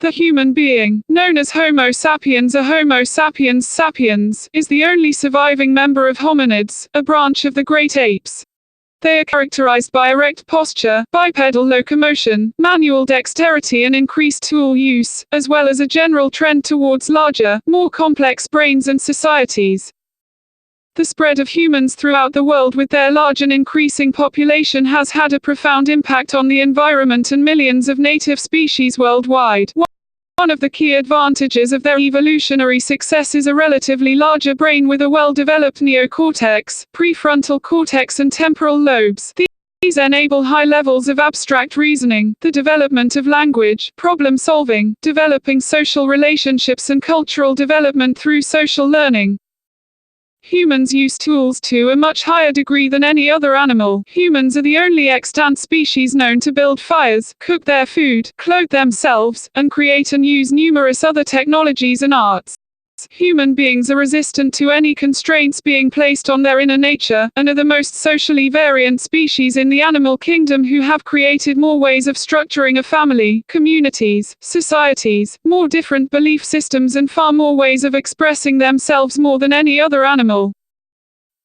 The human being, known as Homo sapiens or Homo sapiens sapiens, is the only surviving member of hominids, a branch of the great apes. They are characterized by erect posture, bipedal locomotion, manual dexterity and increased tool use, as well as a general trend towards larger, more complex brains and societies. The spread of humans throughout the world with their large and increasing population has had a profound impact on the environment and millions of native species worldwide. One of the key advantages of their evolutionary success is a relatively larger brain with a well-developed neocortex, prefrontal cortex and temporal lobes. These enable high levels of abstract reasoning, the development of language, problem solving, developing social relationships and cultural development through social learning. Humans use tools to a much higher degree than any other animal. Humans are the only extant species known to build fires, cook their food, clothe themselves, and create and use numerous other technologies and arts. Human beings are resistant to any constraints being placed on their inner nature, and are the most socially variant species in the animal kingdom who have created more ways of structuring a family, communities, societies, more different belief systems and far more ways of expressing themselves more than any other animal.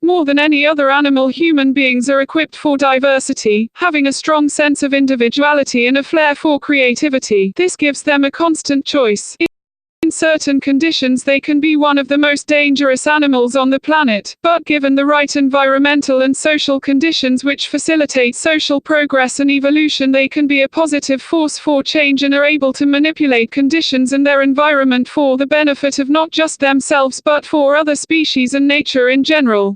More than any other animal, human beings are equipped for diversity, having a strong sense of individuality and a flair for creativity. This gives them a constant choice. In certain conditions they can be one of the most dangerous animals on the planet, but given the right environmental and social conditions which facilitate social progress and evolution, they can be a positive force for change and are able to manipulate conditions and their environment for the benefit of not just themselves but for other species and nature in general.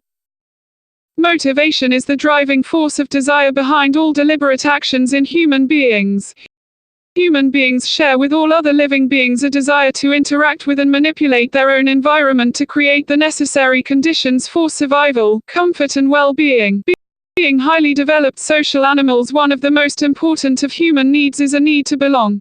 Motivation is the driving force of desire behind all deliberate actions in human beings. Human beings share with all other living beings a desire to interact with and manipulate their own environment to create the necessary conditions for survival, comfort and well-being. Being highly developed social animals, one of the most important of human needs is a need to belong.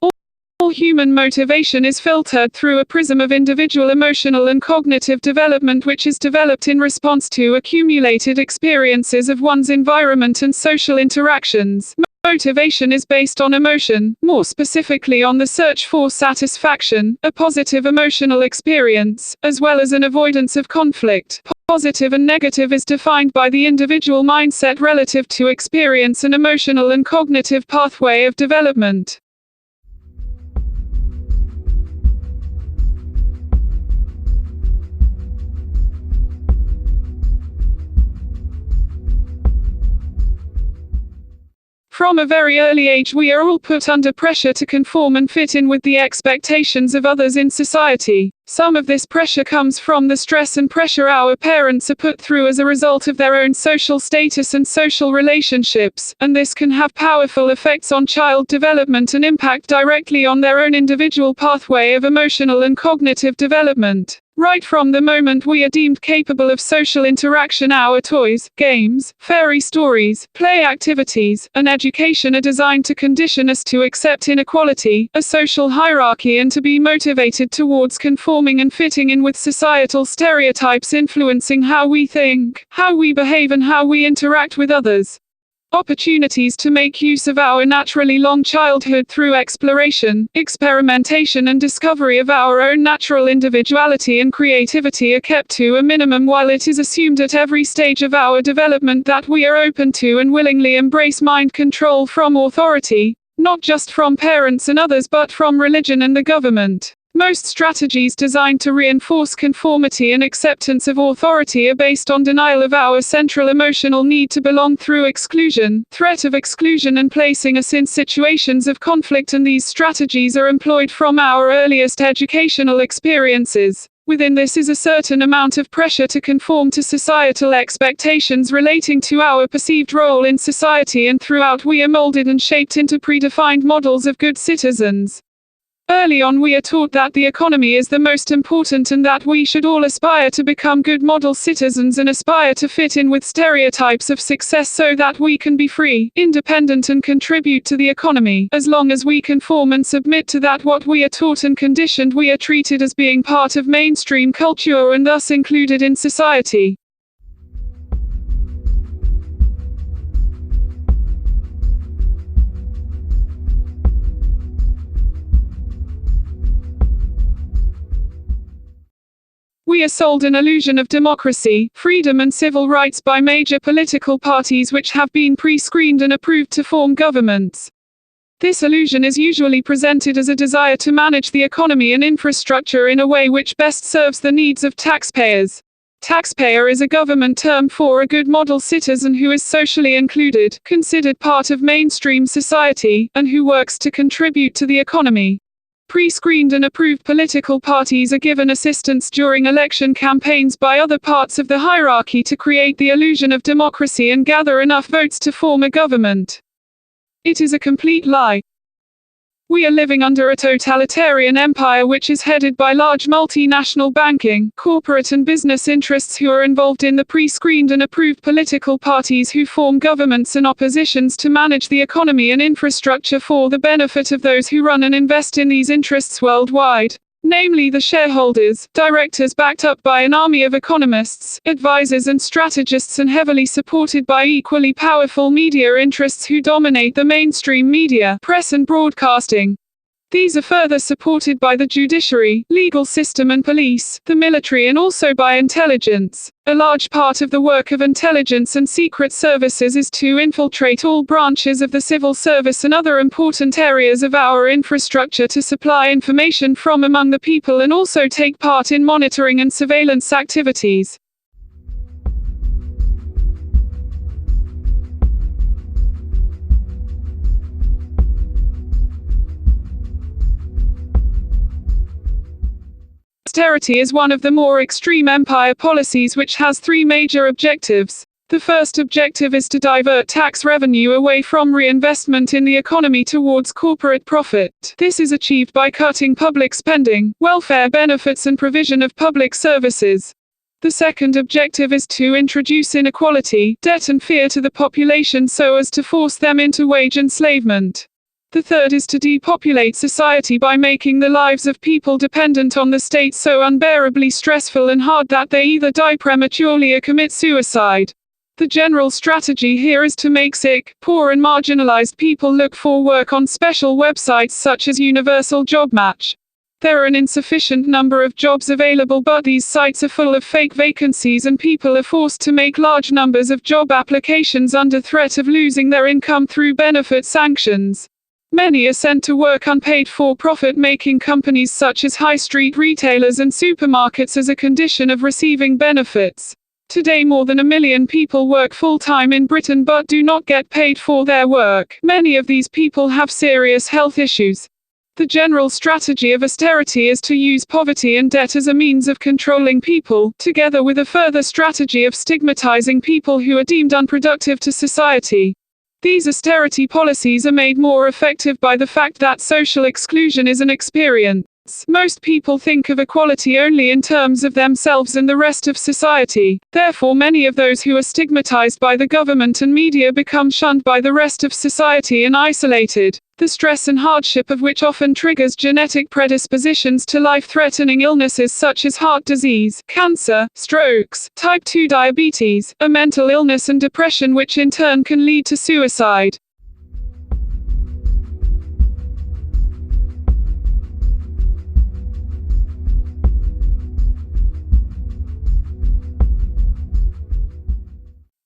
All human motivation is filtered through a prism of individual emotional and cognitive development which is developed in response to accumulated experiences of one's environment and social interactions. Motivation is based on emotion, more specifically on the search for satisfaction, a positive emotional experience, as well as an avoidance of conflict. Positive and negative is defined by the individual mindset relative to experience and emotional and cognitive pathway of development. From a very early age we are all put under pressure to conform and fit in with the expectations of others in society. Some of this pressure comes from the stress and pressure our parents are put through as a result of their own social status and social relationships, and this can have powerful effects on child development and impact directly on their own individual pathway of emotional and cognitive development. Right from the moment we are deemed capable of social interaction, our toys, games, fairy stories, play activities, and education are designed to condition us to accept inequality, a social hierarchy, and to be motivated towards conforming and fitting in with societal stereotypes influencing how we think, how we behave, and how we interact with others. Opportunities to make use of our naturally long childhood through exploration, experimentation and discovery of our own natural individuality and creativity are kept to a minimum, while it is assumed at every stage of our development that we are open to and willingly embrace mind control from authority, not just from parents and others but from religion and the government. Most strategies designed to reinforce conformity and acceptance of authority are based on denial of our central emotional need to belong through exclusion, threat of exclusion, and placing us in situations of conflict, and these strategies are employed from our earliest educational experiences. Within this is a certain amount of pressure to conform to societal expectations relating to our perceived role in society, and throughout we are molded and shaped into predefined models of good citizens. Early on we are taught that the economy is the most important and that we should all aspire to become good model citizens and aspire to fit in with stereotypes of success so that we can be free, independent and contribute to the economy. As long as we conform and submit to that what we are taught and conditioned, we are treated as being part of mainstream culture and thus included in society. We are sold an illusion of democracy, freedom and civil rights by major political parties which have been pre-screened and approved to form governments. This illusion is usually presented as a desire to manage the economy and infrastructure in a way which best serves the needs of taxpayers. Taxpayer is a government term for a good model citizen who is socially included, considered part of mainstream society, and who works to contribute to the economy. Pre-screened and approved political parties are given assistance during election campaigns by other parts of the hierarchy to create the illusion of democracy and gather enough votes to form a government. It is a complete lie. We are living under a totalitarian empire which is headed by large multinational banking, corporate and business interests who are involved in the pre-screened and approved political parties who form governments and oppositions to manage the economy and infrastructure for the benefit of those who run and invest in these interests worldwide. Namely the shareholders, directors backed up by an army of economists, advisors and strategists and heavily supported by equally powerful media interests who dominate the mainstream media, press and broadcasting. These are further supported by the judiciary, legal system and police, the military and also by intelligence. A large part of the work of intelligence and secret services is to infiltrate all branches of the civil service and other important areas of our infrastructure to supply information from among the people and also take part in monitoring and surveillance activities. Austerity is one of the more extreme empire policies which has three major objectives. The first objective is to divert tax revenue away from reinvestment in the economy towards corporate profit. This is achieved by cutting public spending, welfare benefits and provision of public services. The second objective is to introduce inequality, debt and fear to the population so as to force them into wage enslavement. The third is to depopulate society by making the lives of people dependent on the state so unbearably stressful and hard that they either die prematurely or commit suicide. The general strategy here is to make sick, poor and marginalized people look for work on special websites such as Universal Job Match. There are an insufficient number of jobs available, but these sites are full of fake vacancies and people are forced to make large numbers of job applications under threat of losing their income through benefit sanctions. Many are sent to work unpaid for profit-making companies such as high street retailers and supermarkets as a condition of receiving benefits. Today more than 1 million people work full-time in Britain but do not get paid for their work. Many of these people have serious health issues. The general strategy of austerity is to use poverty and debt as a means of controlling people, together with a further strategy of stigmatizing people who are deemed unproductive to society. These austerity policies are made more effective by the fact that social exclusion is an experience. Most people think of equality only in terms of themselves and the rest of society. Therefore, many of those who are stigmatized by the government and media become shunned by the rest of society and isolated. The stress and hardship of which often triggers genetic predispositions to life-threatening illnesses such as heart disease, cancer, strokes, type 2 diabetes, a mental illness and depression which in turn can lead to suicide.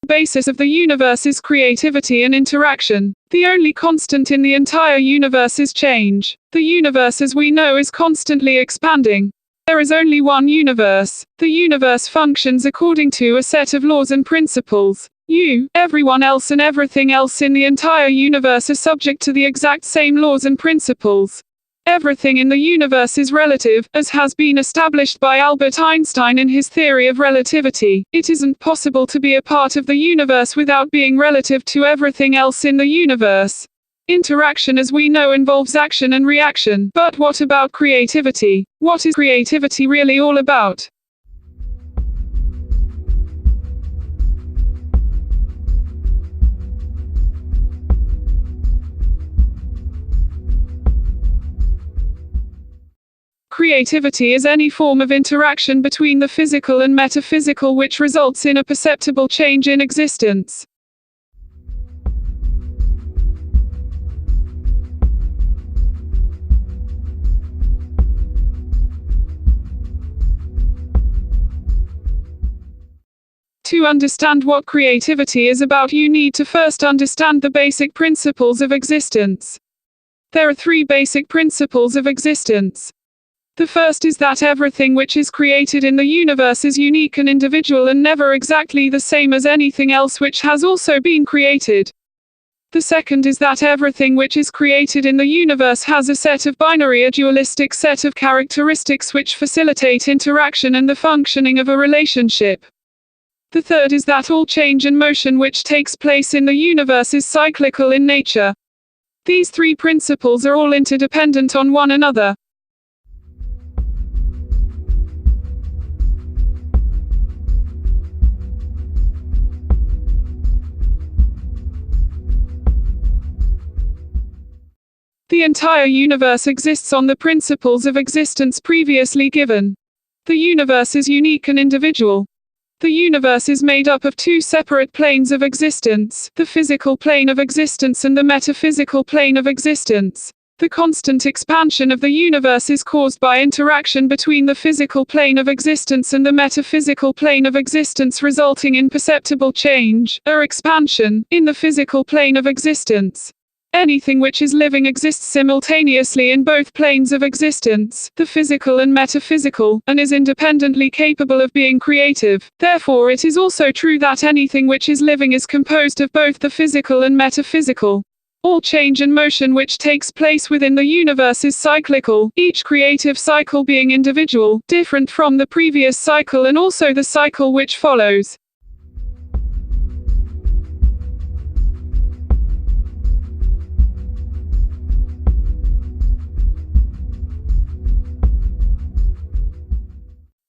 The basis of the universe is creativity and interaction. The only constant in the entire universe is change. The universe as we know is constantly expanding. There is only one universe. The universe functions according to a set of laws and principles. You, everyone else and everything else in the entire universe are subject to the exact same laws and principles. Everything in the universe is relative, as has been established by Albert Einstein in his theory of relativity. It isn't possible to be a part of the universe without being relative to everything else in the universe. Interaction as we know involves action and reaction. But what about creativity? What is creativity really all about? Creativity is any form of interaction between the physical and metaphysical which results in a perceptible change in existence. To understand what creativity is about, you need to first understand the basic principles of existence. There are three basic principles of existence. The first is that everything which is created in the universe is unique and individual and never exactly the same as anything else which has also been created. The second is that everything which is created in the universe has a set of binary, a dualistic set of characteristics which facilitate interaction and the functioning of a relationship. The third is that all change and motion which takes place in the universe is cyclical in nature. These three principles are all interdependent on one another. The entire universe exists on the principles of existence previously given. The universe is unique and individual. The universe is made up of two separate planes of existence, the physical plane of existence and the metaphysical plane of existence. The constant expansion of the universe is caused by interaction between the physical plane of existence and the metaphysical plane of existence, resulting in perceptible change, or expansion, in the physical plane of existence. Anything which is living exists simultaneously in both planes of existence, the physical and metaphysical, and is independently capable of being creative. Therefore, it is also true that anything which is living is composed of both the physical and metaphysical. All change and motion which takes place within the universe is cyclical, each creative cycle being individual, different from the previous cycle and also the cycle which follows.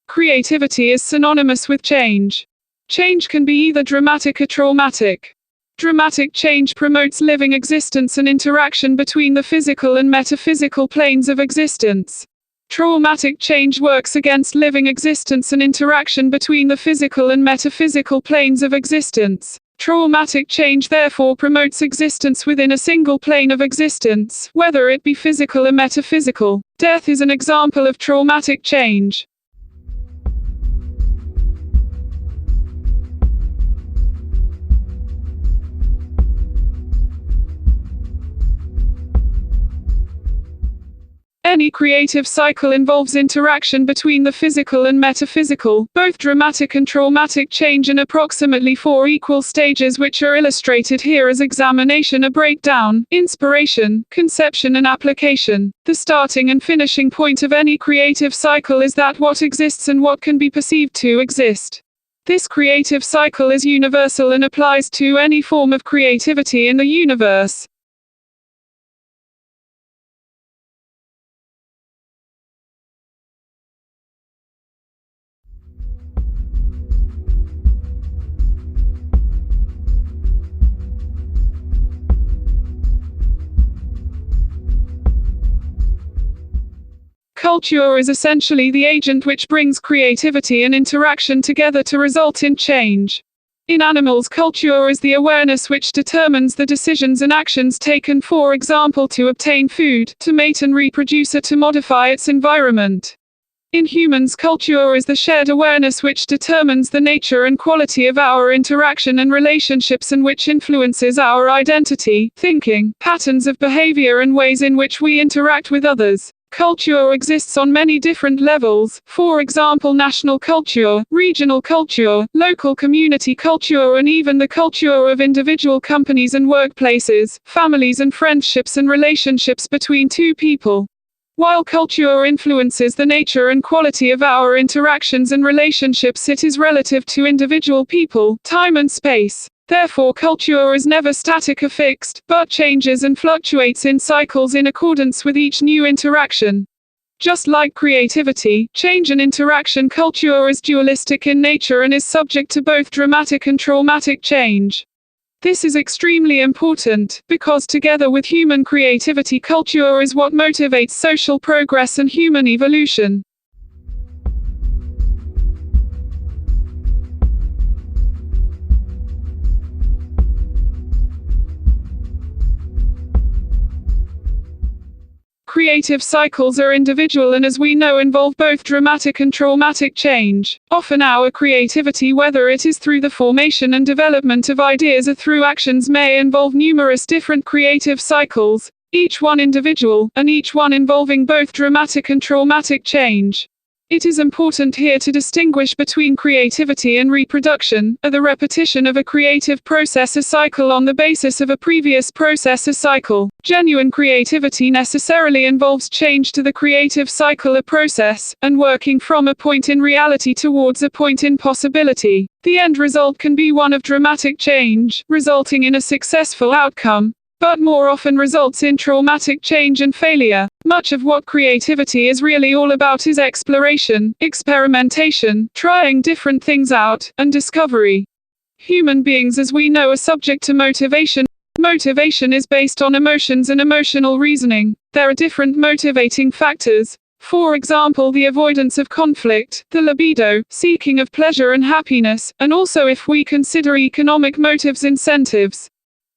Creativity is synonymous with change. Change can be either dramatic or traumatic. Dramatic change promotes living existence and interaction between the physical and metaphysical planes of existence. Traumatic change works against living existence and interaction between the physical and metaphysical planes of existence. Traumatic change therefore promotes existence within a single plane of existence, whether it be physical or metaphysical. Death is an example of traumatic change. Any creative cycle involves interaction between the physical and metaphysical, both dramatic and traumatic change, in approximately 4 equal stages which are illustrated here as examination, a breakdown, inspiration, conception and application. The starting and finishing point of any creative cycle is that what exists and what can be perceived to exist. This creative cycle is universal and applies to any form of creativity in the universe. Culture is essentially the agent which brings creativity and interaction together to result in change. In animals, culture is the awareness which determines the decisions and actions taken, for example, to obtain food, to mate and reproduce, or to modify its environment. In humans, culture is the shared awareness which determines the nature and quality of our interaction and relationships, and which influences our identity, thinking, patterns of behavior and ways in which we interact with others. Culture exists on many different levels, for example national culture, regional culture, local community culture, and even the culture of individual companies and workplaces, families and friendships and relationships between two people. While culture influences the nature and quality of our interactions and relationships, it is relative to individual people, time and space. Therefore, culture is never static or fixed, but changes and fluctuates in cycles in accordance with each new interaction. Just like creativity, change and interaction, culture is dualistic in nature and is subject to both dramatic and traumatic change. This is extremely important, because together with human creativity, culture is what motivates social progress and human evolution. Creative cycles are individual and, as we know, involve both dramatic and traumatic change. Often our creativity, whether it is through the formation and development of ideas or through actions, may involve numerous different creative cycles, each one individual, and each one involving both dramatic and traumatic change. It is important here to distinguish between creativity and reproduction, or the repetition of a creative process or cycle on the basis of a previous process or cycle. Genuine creativity necessarily involves change to the creative cycle or process, and working from a point in reality towards a point in possibility. The end result can be one of dramatic change, resulting in a successful outcome, but more often results in traumatic change and failure. Much of what creativity is really all about is exploration, experimentation, trying different things out, and discovery. Human beings, as we know, are subject to motivation. Motivation is based on emotions and emotional reasoning. There are different motivating factors. For example, the avoidance of conflict, the libido, seeking of pleasure and happiness, and also, if we consider economic motives, incentives.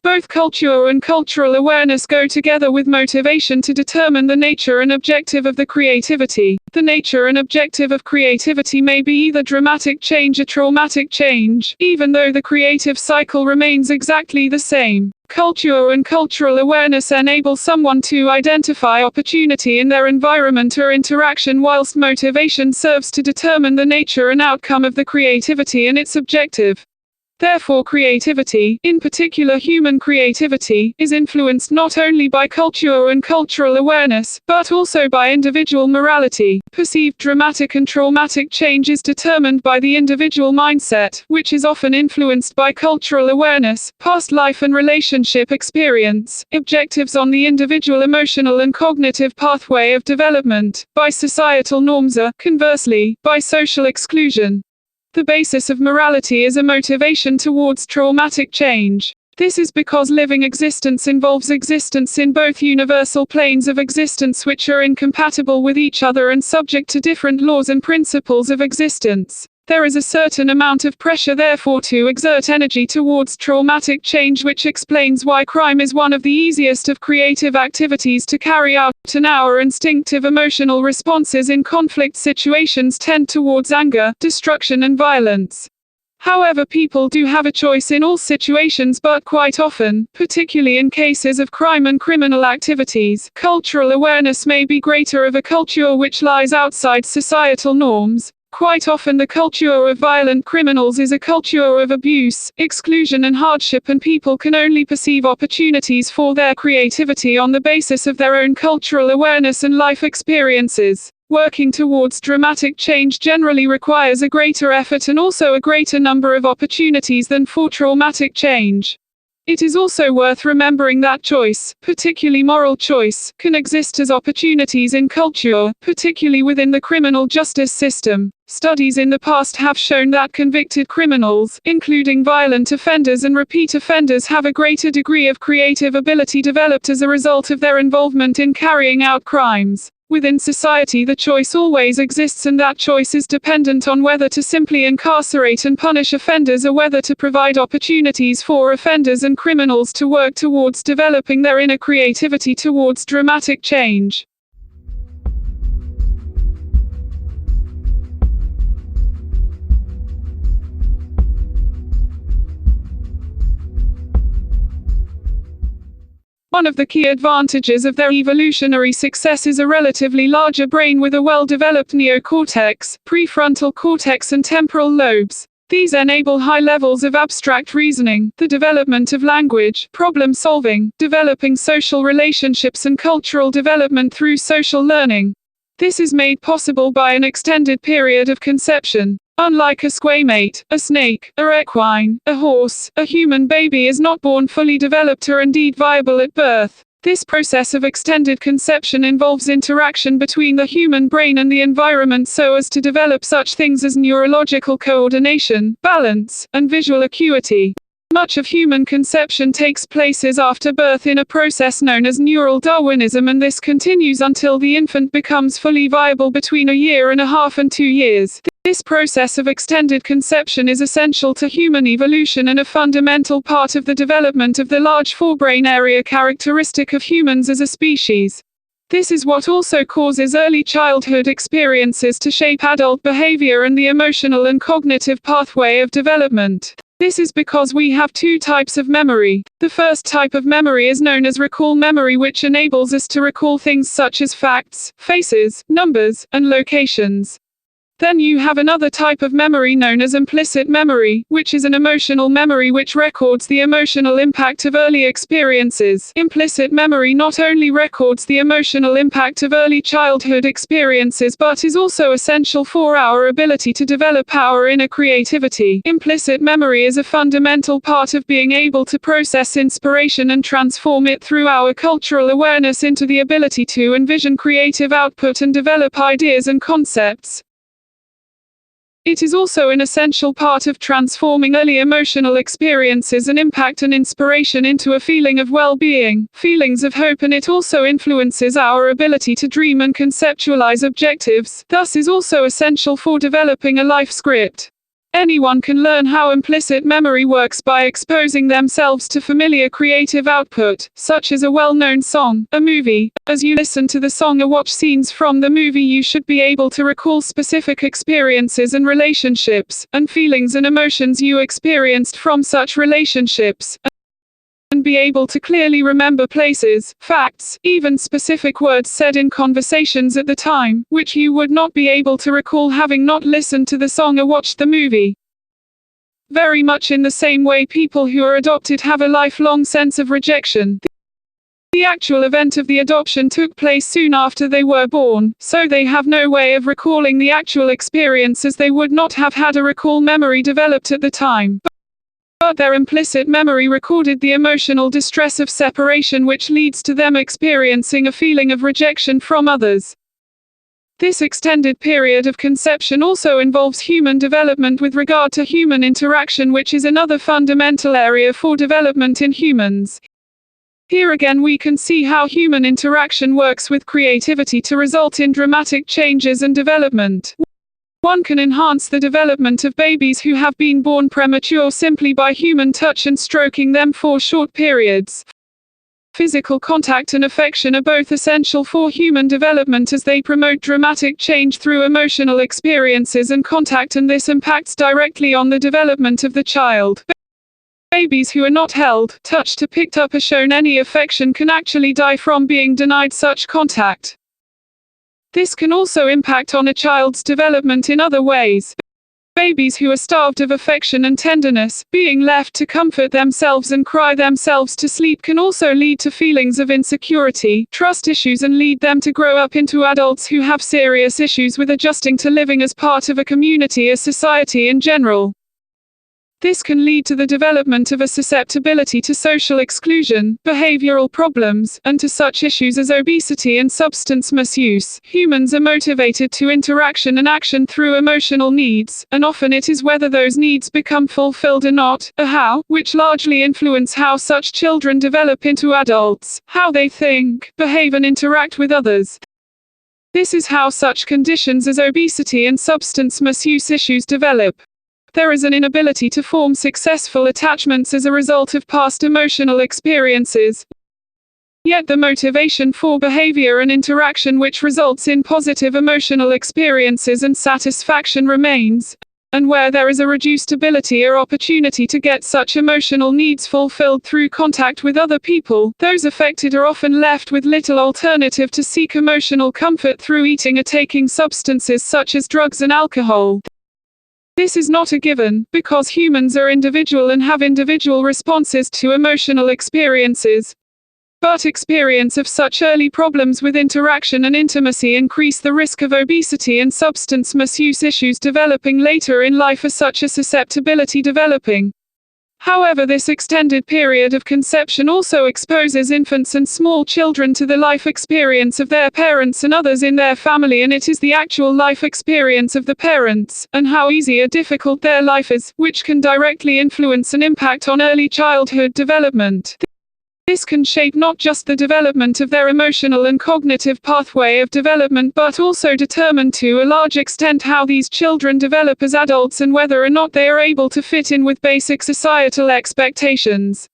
Both culture and cultural awareness go together with motivation to determine the nature and objective of the creativity. The nature and objective of creativity may be either dramatic change or traumatic change, even though the creative cycle remains exactly the same. Culture and cultural awareness enable someone to identify opportunity in their environment or interaction, whilst motivation serves to determine the nature and outcome of the creativity and its objective. Therefore, creativity, in particular human creativity, is influenced not only by culture and cultural awareness, but also by individual morality. Perceived dramatic and traumatic change is determined by the individual mindset, which is often influenced by cultural awareness, past life and relationship experience, objectives on the individual emotional and cognitive pathway of development, by societal norms or, conversely, by social exclusion. The basis of morality is a motivation towards traumatic change. This is because living existence involves existence in both universal planes of existence which are incompatible with each other and subject to different laws and principles of existence. There is a certain amount of pressure, therefore, to exert energy towards traumatic change, which explains why crime is one of the easiest of creative activities to carry out, and our instinctive emotional responses in conflict situations tend towards anger, destruction and violence. However, people do have a choice in all situations, but quite often, particularly in cases of crime and criminal activities, cultural awareness may be greater of a culture which lies outside societal norms. Quite often the culture of violent criminals is a culture of abuse, exclusion and hardship, and people can only perceive opportunities for their creativity on the basis of their own cultural awareness and life experiences. Working towards dramatic change generally requires a greater effort and also a greater number of opportunities than for traumatic change. It is also worth remembering that choice, particularly moral choice, can exist as opportunities in culture, particularly within the criminal justice system. Studies in the past have shown that convicted criminals, including violent offenders and repeat offenders, have a greater degree of creative ability developed as a result of their involvement in carrying out crimes. Within society, the choice always exists, and that choice is dependent on whether to simply incarcerate and punish offenders or whether to provide opportunities for offenders and criminals to work towards developing their inner creativity towards dramatic change. One of the key advantages of their evolutionary success is a relatively larger brain with a well-developed neocortex, prefrontal cortex and temporal lobes. These enable high levels of abstract reasoning, the development of language, problem solving, developing social relationships and cultural development through social learning. This is made possible by an extended period of conception. Unlike a squamate, a snake, a equine, a horse, a human baby is not born fully developed or indeed viable at birth. This process of extended conception involves interaction between the human brain and the environment so as to develop such things as neurological coordination, balance, and visual acuity. Much of human conception takes place after birth in a process known as neural Darwinism, and this continues until the infant becomes fully viable between a year and a half and 2 years. This process of extended conception is essential to human evolution and a fundamental part of the development of the large forebrain area characteristic of humans as a species. This is what also causes early childhood experiences to shape adult behavior and the emotional and cognitive pathway of development. This is because we have two types of memory. The first type of memory is known as recall memory, which enables us to recall things such as facts, faces, numbers, and locations. Then you have another type of memory known as implicit memory, which is an emotional memory which records the emotional impact of early experiences. Implicit memory not only records the emotional impact of early childhood experiences but is also essential for our ability to develop our inner creativity. Implicit memory is a fundamental part of being able to process inspiration and transform it through our cultural awareness into the ability to envision creative output and develop ideas and concepts. It is also an essential part of transforming early emotional experiences and impact and inspiration into a feeling of well-being, feelings of hope, and it also influences our ability to dream and conceptualize objectives, thus is also essential for developing a life script. Anyone can learn how implicit memory works by exposing themselves to familiar creative output, such as a well-known song, a movie. As you listen to the song or watch scenes from the movie, you should be able to recall specific experiences and relationships, and feelings and emotions you experienced from such relationships, and be able to clearly remember places, facts, even specific words said in conversations at the time, which you would not be able to recall having not listened to the song or watched the movie. Very much in the same way people who are adopted have a lifelong sense of rejection. The actual event of the adoption took place soon after they were born, so they have no way of recalling the actual experience as they would not have had a recall memory developed at the time. But their implicit memory recorded the emotional distress of separation, which leads to them experiencing a feeling of rejection from others. This extended period of conception also involves human development with regard to human interaction, which is another fundamental area for development in humans. Here again we can see how human interaction works with creativity to result in dramatic changes and development. One can enhance the development of babies who have been born premature simply by human touch and stroking them for short periods. Physical contact and affection are both essential for human development as they promote dramatic change through emotional experiences and contact, and this impacts directly on the development of the child. Babies who are not held, touched, or picked up or shown any affection can actually die from being denied such contact. This can also impact on a child's development in other ways. Babies who are starved of affection and tenderness, being left to comfort themselves and cry themselves to sleep, can also lead to feelings of insecurity, trust issues, and lead them to grow up into adults who have serious issues with adjusting to living as part of a community or society in general. This can lead to the development of a susceptibility to social exclusion, behavioral problems, and to such issues as obesity and substance misuse. Humans are motivated to interaction and action through emotional needs, and often it is whether those needs become fulfilled or not, or how, which largely influence how such children develop into adults, how they think, behave, and interact with others. This is how such conditions as obesity and substance misuse issues develop. There is an inability to form successful attachments as a result of past emotional experiences. Yet the motivation for behavior and interaction which results in positive emotional experiences and satisfaction remains. And where there is a reduced ability or opportunity to get such emotional needs fulfilled through contact with other people, those affected are often left with little alternative to seek emotional comfort through eating or taking substances such as drugs and alcohol. This is not a given, because humans are individual and have individual responses to emotional experiences. But experience of such early problems with interaction and intimacy increase the risk of obesity and substance misuse issues developing later in life, as such a susceptibility developing. However, this extended period of conception also exposes infants and small children to the life experience of their parents and others in their family, and it is the actual life experience of the parents, and how easy or difficult their life is, which can directly influence and impact on early childhood development. This can shape not just the development of their emotional and cognitive pathway of development, but also determine to a large extent how these children develop as adults and whether or not they are able to fit in with basic societal expectations.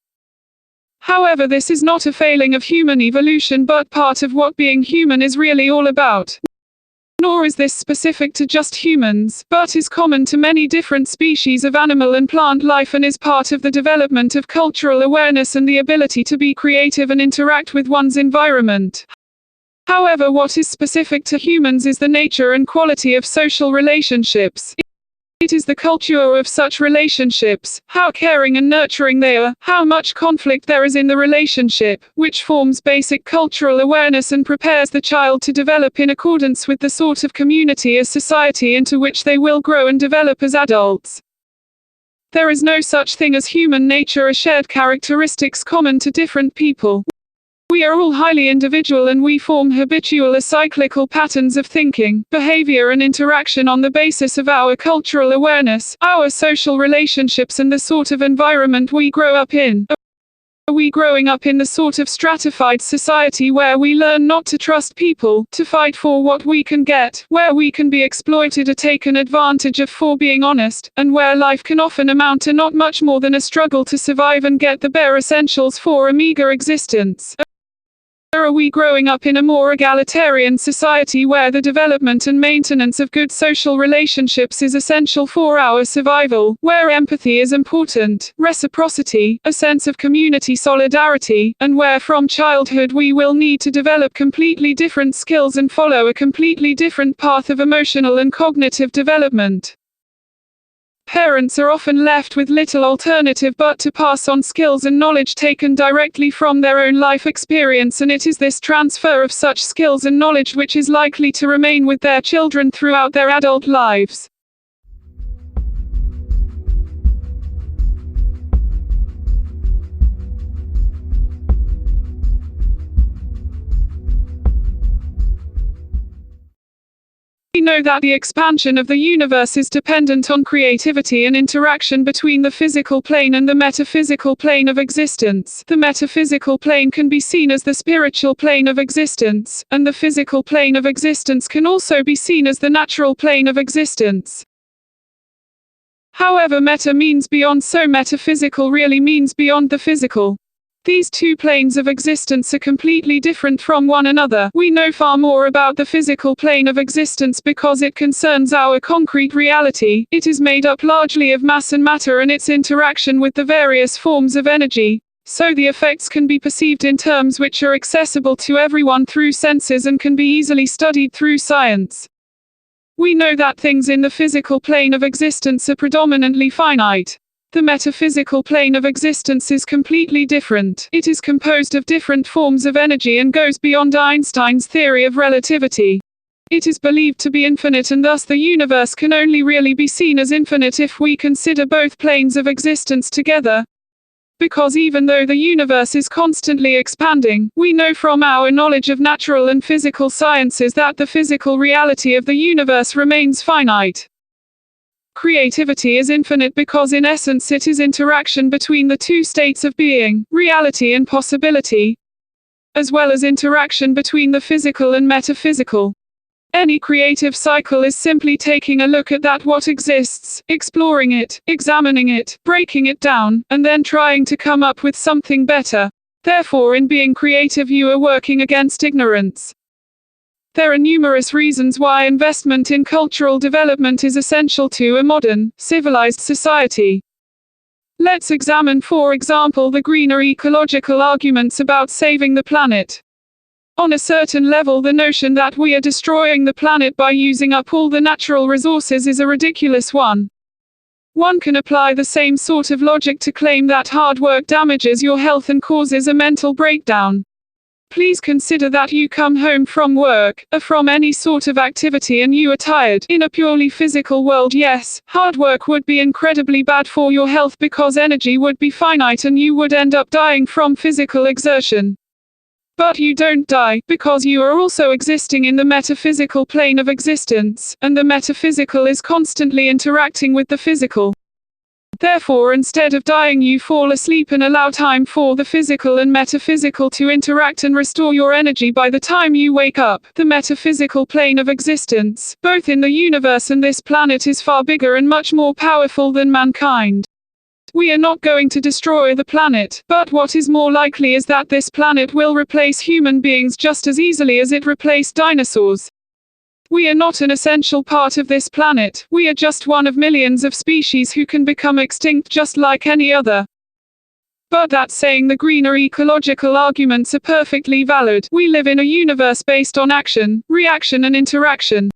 However, this is not a failing of human evolution but part of what being human is really all about. Nor is this specific to just humans, but is common to many different species of animal and plant life and is part of the development of cultural awareness and the ability to be creative and interact with one's environment. However, what is specific to humans is the nature and quality of social relationships. It is the culture of such relationships, how caring and nurturing they are, how much conflict there is in the relationship, which forms basic cultural awareness and prepares the child to develop in accordance with the sort of community as society into which they will grow and develop as adults. There is no such thing as human nature as shared characteristics common to different people. We are all highly individual and we form habitual or cyclical patterns of thinking, behavior and interaction on the basis of our cultural awareness, our social relationships and the sort of environment we grow up in. Are we growing up in the sort of stratified society where we learn not to trust people, to fight for what we can get, where we can be exploited or taken advantage of for being honest, and where life can often amount to not much more than a struggle to survive and get the bare essentials for a meager existence? Or are we growing up in a more egalitarian society where the development and maintenance of good social relationships is essential for our survival, where empathy is important, reciprocity, a sense of community solidarity, and where from childhood we will need to develop completely different skills and follow a completely different path of emotional and cognitive development? Parents are often left with little alternative but to pass on skills and knowledge taken directly from their own life experience, and it is this transfer of such skills and knowledge which is likely to remain with their children throughout their adult lives. We know that the expansion of the universe is dependent on creativity and interaction between the physical plane and the metaphysical plane of existence. The metaphysical plane can be seen as the spiritual plane of existence, and the physical plane of existence can also be seen as the natural plane of existence. However, meta means beyond, so metaphysical really means beyond the physical. These two planes of existence are completely different from one another. We know far more about the physical plane of existence because it concerns our concrete reality. It is made up largely of mass and matter and its interaction with the various forms of energy. So the effects can be perceived in terms which are accessible to everyone through senses and can be easily studied through science. We know that things in the physical plane of existence are predominantly finite. The metaphysical plane of existence is completely different. It is composed of different forms of energy and goes beyond Einstein's theory of relativity. It is believed to be infinite, and thus the universe can only really be seen as infinite if we consider both planes of existence together. Because even though the universe is constantly expanding, we know from our knowledge of natural and physical sciences that the physical reality of the universe remains finite. Creativity is infinite because in essence it is interaction between the two states of being, reality and possibility, as well as interaction between the physical and metaphysical. Any creative cycle is simply taking a look at that what exists, exploring it, examining it, breaking it down, and then trying to come up with something better. Therefore, in being creative you are working against ignorance. There are numerous reasons why investment in cultural development is essential to a modern, civilized society. Let's examine, for example, the greener ecological arguments about saving the planet. On a certain level, the notion that we are destroying the planet by using up all the natural resources is a ridiculous one. One can apply the same sort of logic to claim that hard work damages your health and causes a mental breakdown. Please consider that you come home from work, or from any sort of activity, and you are tired. In a purely physical world, yes, hard work would be incredibly bad for your health because energy would be finite and you would end up dying from physical exertion. But you don't die, because you are also existing in the metaphysical plane of existence, and the metaphysical is constantly interacting with the physical. Therefore, instead of dying, you fall asleep and allow time for the physical and metaphysical to interact and restore your energy by the time you wake up. The metaphysical plane of existence, both in the universe and this planet, is far bigger and much more powerful than mankind. We are not going to destroy the planet, but what is more likely is that this planet will replace human beings just as easily as it replaced dinosaurs. We are not an essential part of this planet, we are just one of millions of species who can become extinct just like any other. But that saying, the greener ecological arguments are perfectly valid. We live in a universe based on action, reaction and interaction.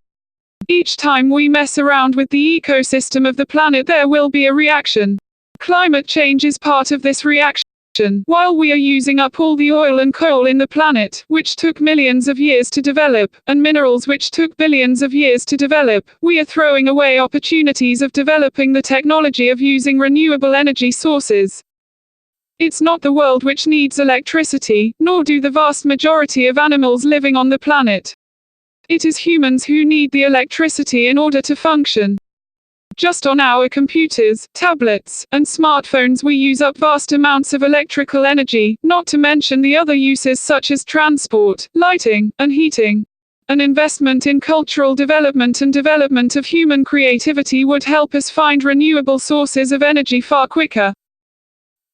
Each time we mess around with the ecosystem of the planet, there will be a reaction. Climate change is part of this reaction. While we are using up all the oil and coal in the planet, which took millions of years to develop, and minerals which took billions of years to develop, we are throwing away opportunities of developing the technology of using renewable energy sources. It's not the world which needs electricity, nor do the vast majority of animals living on the planet. It is humans who need the electricity in order to function. Just on our computers, tablets, and smartphones we use up vast amounts of electrical energy, not to mention the other uses such as transport, lighting, and heating. An investment in cultural development and development of human creativity would help us find renewable sources of energy far quicker.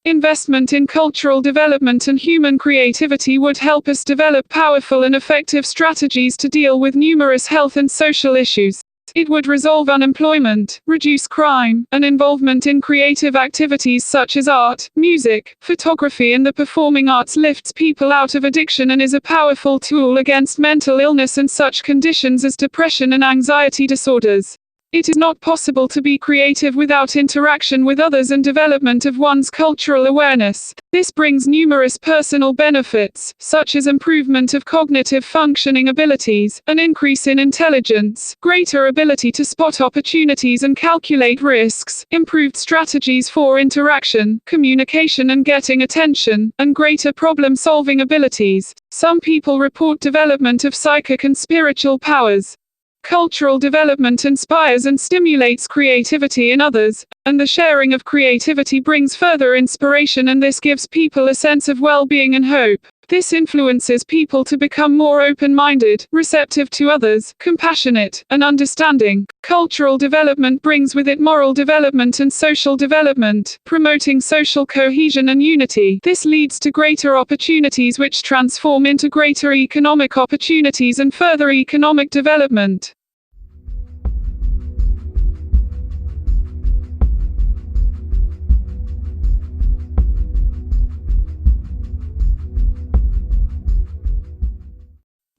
Investment in cultural development and human creativity would help us develop powerful and effective strategies to deal with numerous health and social issues. It would resolve unemployment, reduce crime, and involvement in creative activities such as art, music, photography and the performing arts lifts people out of addiction and is a powerful tool against mental illness and such conditions as depression and anxiety disorders. It is not possible to be creative without interaction with others and development of one's cultural awareness. This brings numerous personal benefits, such as improvement of cognitive functioning abilities, an increase in intelligence, greater ability to spot opportunities and calculate risks, improved strategies for interaction, communication and getting attention, and greater problem-solving abilities. Some people report development of psychic and spiritual powers. Cultural development inspires and stimulates creativity in others, and the sharing of creativity brings further inspiration, and this gives people a sense of well-being and hope. This influences people to become more open-minded, receptive to others, compassionate, and understanding. Cultural development brings with it moral development and social development, promoting social cohesion and unity. This leads to greater opportunities which transform into greater economic opportunities and further economic development.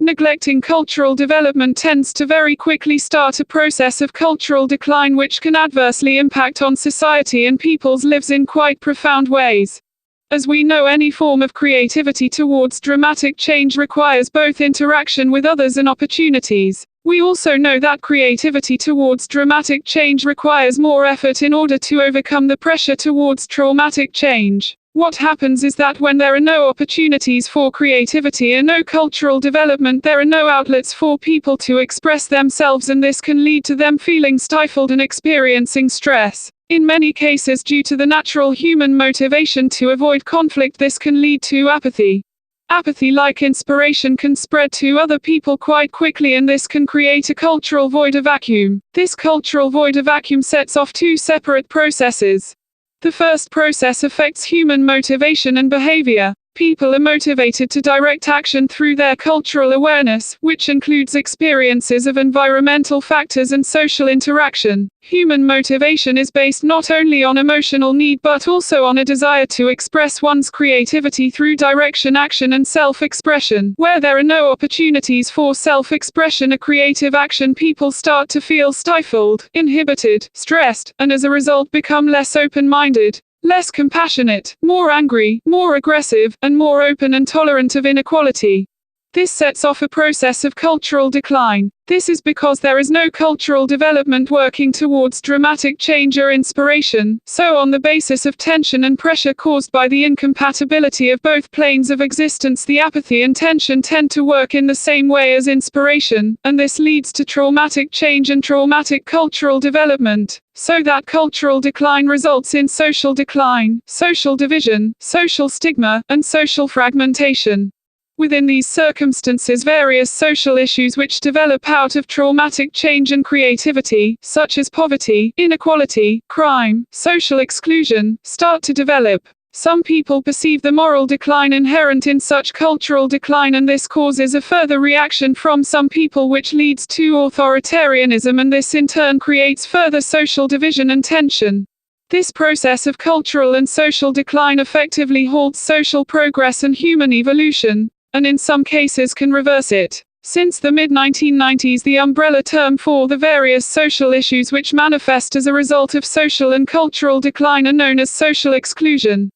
Neglecting cultural development tends to very quickly start a process of cultural decline which can adversely impact on society and people's lives in quite profound ways. As we know, any form of creativity towards dramatic change requires both interaction with others and opportunities. We also know that creativity towards dramatic change requires more effort in order to overcome the pressure towards traumatic change. What happens is that when there are no opportunities for creativity and no cultural development, there are no outlets for people to express themselves, and this can lead to them feeling stifled and experiencing stress. In many cases, due to the natural human motivation to avoid conflict, this can lead to apathy. Apathy, like inspiration, can spread to other people quite quickly, and this can create a cultural void or vacuum. This cultural void or vacuum sets off two separate processes. The first process affects human motivation and behavior. People are motivated to direct action through their cultural awareness, which includes experiences of environmental factors and social interaction. Human motivation is based not only on emotional need but also on a desire to express one's creativity through direction, action and self-expression. Where there are no opportunities for self-expression or creative action, people start to feel stifled, inhibited, stressed, and as a result become less open-minded, less compassionate, more angry, more aggressive, and more open and tolerant of inequality. This sets off a process of cultural decline. This is because there is no cultural development working towards dramatic change or inspiration, so on the basis of tension and pressure caused by the incompatibility of both planes of existence, the apathy and tension tend to work in the same way as inspiration, and this leads to traumatic change and traumatic cultural development. So that cultural decline results in social decline, social division, social stigma, and social fragmentation. Within these circumstances, various social issues which develop out of traumatic change and creativity, such as poverty, inequality, crime, social exclusion, start to develop. Some people perceive the moral decline inherent in such cultural decline, and this causes a further reaction from some people which leads to authoritarianism, and this in turn creates further social division and tension. This process of cultural and social decline effectively halts social progress and human evolution, and in some cases can reverse it. Since the mid-1990s, the umbrella term for the various social issues which manifest as a result of social and cultural decline are known as social exclusion.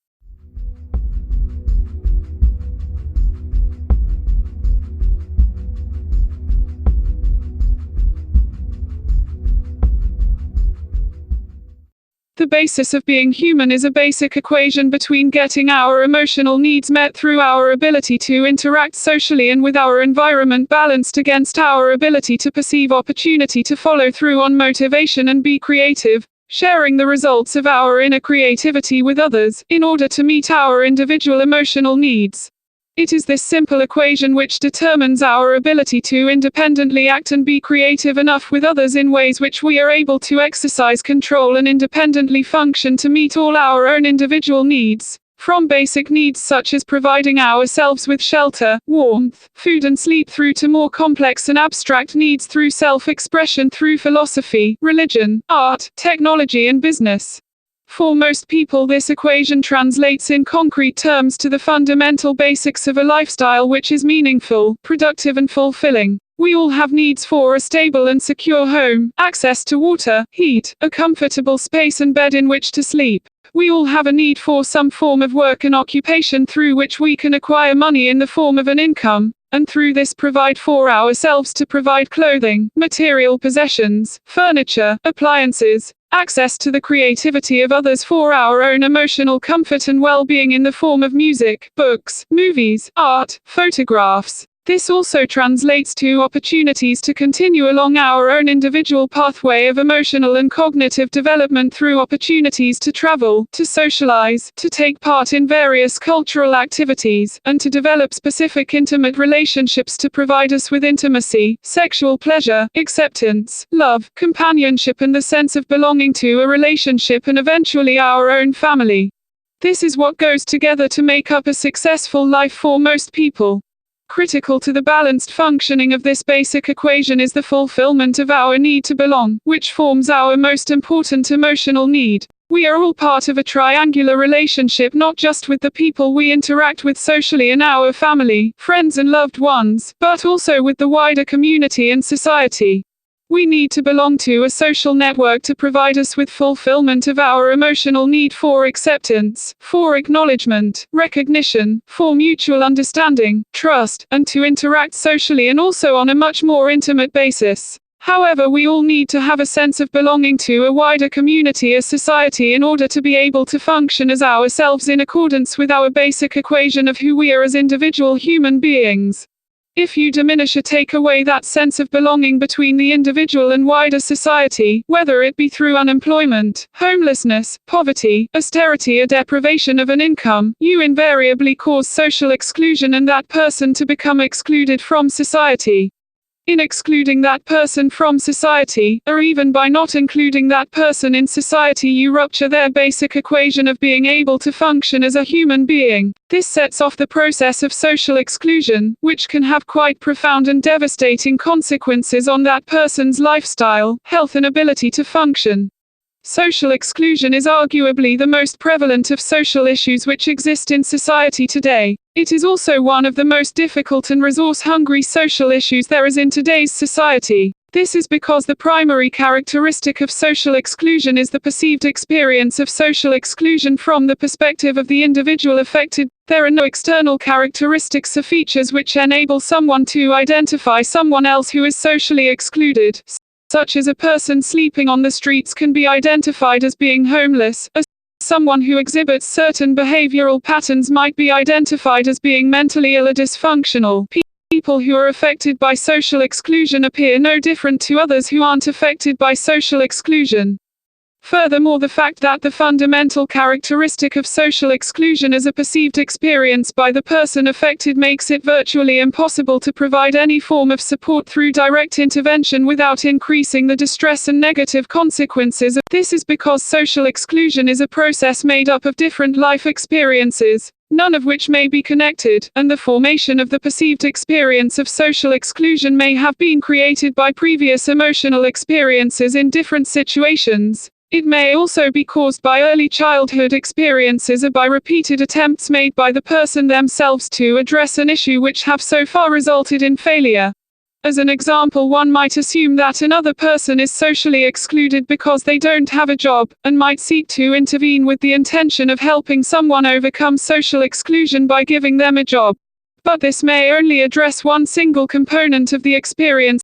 The basis of being human is a basic equation between getting our emotional needs met through our ability to interact socially and with our environment balanced against our ability to perceive opportunity to follow through on motivation and be creative, sharing the results of our inner creativity with others, in order to meet our individual emotional needs. It is this simple equation which determines our ability to independently act and be creative enough with others in ways which we are able to exercise control and independently function to meet all our own individual needs, from basic needs such as providing ourselves with shelter, warmth, food and sleep, through to more complex and abstract needs through self-expression through philosophy, religion, art, technology and business. For most people, this equation translates in concrete terms to the fundamental basics of a lifestyle which is meaningful, productive and fulfilling. We all have needs for a stable and secure home, access to water, heat, a comfortable space and bed in which to sleep. We all have a need for some form of work and occupation through which we can acquire money in the form of an income, and through this provide for ourselves to provide clothing, material possessions, furniture, appliances, access to the creativity of others for our own emotional comfort and well-being in the form of music, books, movies, art, photographs. This also translates to opportunities to continue along our own individual pathway of emotional and cognitive development through opportunities to travel, to socialize, to take part in various cultural activities, and to develop specific intimate relationships to provide us with intimacy, sexual pleasure, acceptance, love, companionship and the sense of belonging to a relationship and eventually our own family. This is what goes together to make up a successful life for most people. Critical to the balanced functioning of this basic equation is the fulfillment of our need to belong, which forms our most important emotional need. We are all part of a triangular relationship, not just with the people we interact with socially and our family, friends and loved ones, but also with the wider community and society. We need to belong to a social network to provide us with fulfillment of our emotional need for acceptance, for acknowledgement, recognition, for mutual understanding, trust, and to interact socially and also on a much more intimate basis. However, we all need to have a sense of belonging to a wider community, a society, in order to be able to function as ourselves in accordance with our basic equation of who we are as individual human beings. If you diminish or take away that sense of belonging between the individual and wider society, whether it be through unemployment, homelessness, poverty, austerity or deprivation of an income, you invariably cause social exclusion and that person to become excluded from society. In excluding that person from society, or even by not including that person in society, you rupture their basic equation of being able to function as a human being. This sets off the process of social exclusion, which can have quite profound and devastating consequences on that person's lifestyle, health and ability to function. Social exclusion is arguably the most prevalent of social issues which exist in society today. It is also one of the most difficult and resource-hungry social issues there is in today's society. This is because the primary characteristic of social exclusion is the perceived experience of social exclusion from the perspective of the individual affected. There are no external characteristics or features which enable someone to identify someone else who is socially excluded, such as a person sleeping on the streets can be identified as being homeless, or someone who exhibits certain behavioral patterns might be identified as being mentally ill or dysfunctional. People who are affected by social exclusion appear no different to others who aren't affected by social exclusion. Furthermore, the fact that the fundamental characteristic of social exclusion as a perceived experience by the person affected makes it virtually impossible to provide any form of support through direct intervention without increasing the distress and negative consequences. This is because social exclusion is a process made up of different life experiences, none of which may be connected, and the formation of the perceived experience of social exclusion may have been created by previous emotional experiences in different situations. It may also be caused by early childhood experiences or by repeated attempts made by the person themselves to address an issue which have so far resulted in failure. As an example, one might assume that another person is socially excluded because they don't have a job, and might seek to intervene with the intention of helping someone overcome social exclusion by giving them a job. But this may only address one single component of the experience,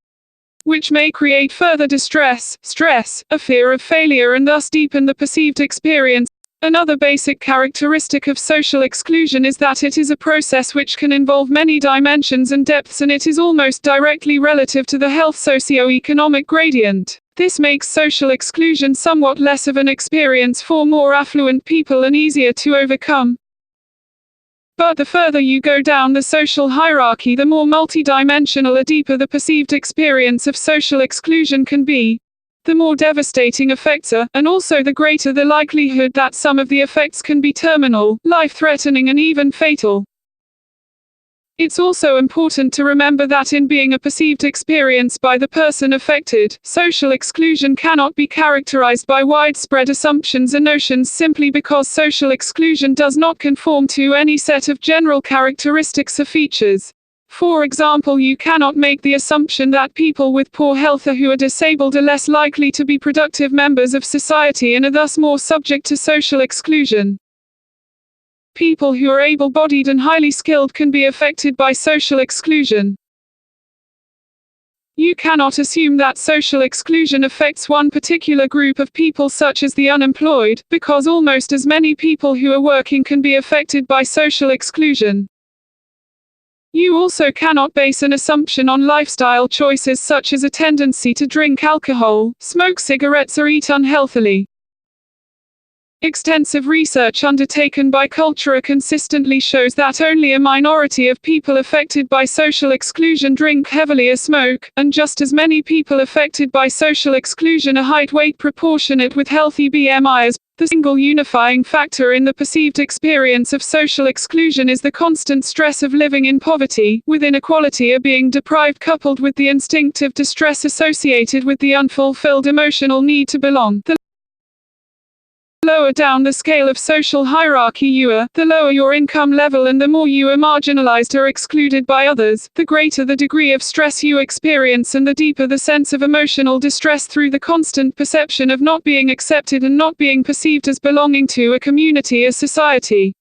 which may create further distress, stress, a fear of failure, and thus deepen the perceived experience. Another basic characteristic of social exclusion is that it is a process which can involve many dimensions and depths, and it is almost directly relative to the health socio-economic gradient. This makes social exclusion somewhat less of an experience for more affluent people and easier to overcome. But the further you go down the social hierarchy, the more multidimensional or deeper the perceived experience of social exclusion can be. The more devastating effects are, and also the greater the likelihood that some of the effects can be terminal, life-threatening, and even fatal. It's also important to remember that in being a perceived experience by the person affected, social exclusion cannot be characterized by widespread assumptions and notions simply because social exclusion does not conform to any set of general characteristics or features. For example, you cannot make the assumption that people with poor health or who are disabled are less likely to be productive members of society and are thus more subject to social exclusion. People who are able-bodied and highly skilled can be affected by social exclusion. You cannot assume that social exclusion affects one particular group of people such as the unemployed, because almost as many people who are working can be affected by social exclusion. You also cannot base an assumption on lifestyle choices such as a tendency to drink alcohol, smoke cigarettes, or eat unhealthily. Extensive research undertaken by Cultura consistently shows that only a minority of people affected by social exclusion drink heavily or smoke, and just as many people affected by social exclusion are height-weight proportionate with healthy BMIs. The single unifying factor in the perceived experience of social exclusion is the constant stress of living in poverty, with inequality or being deprived coupled with the instinctive distress associated with the unfulfilled emotional need to belong. The lower down the scale of social hierarchy you are, the lower your income level and the more you are marginalized or excluded by others, the greater the degree of stress you experience and the deeper the sense of emotional distress through the constant perception of not being accepted and not being perceived as belonging to a community or society.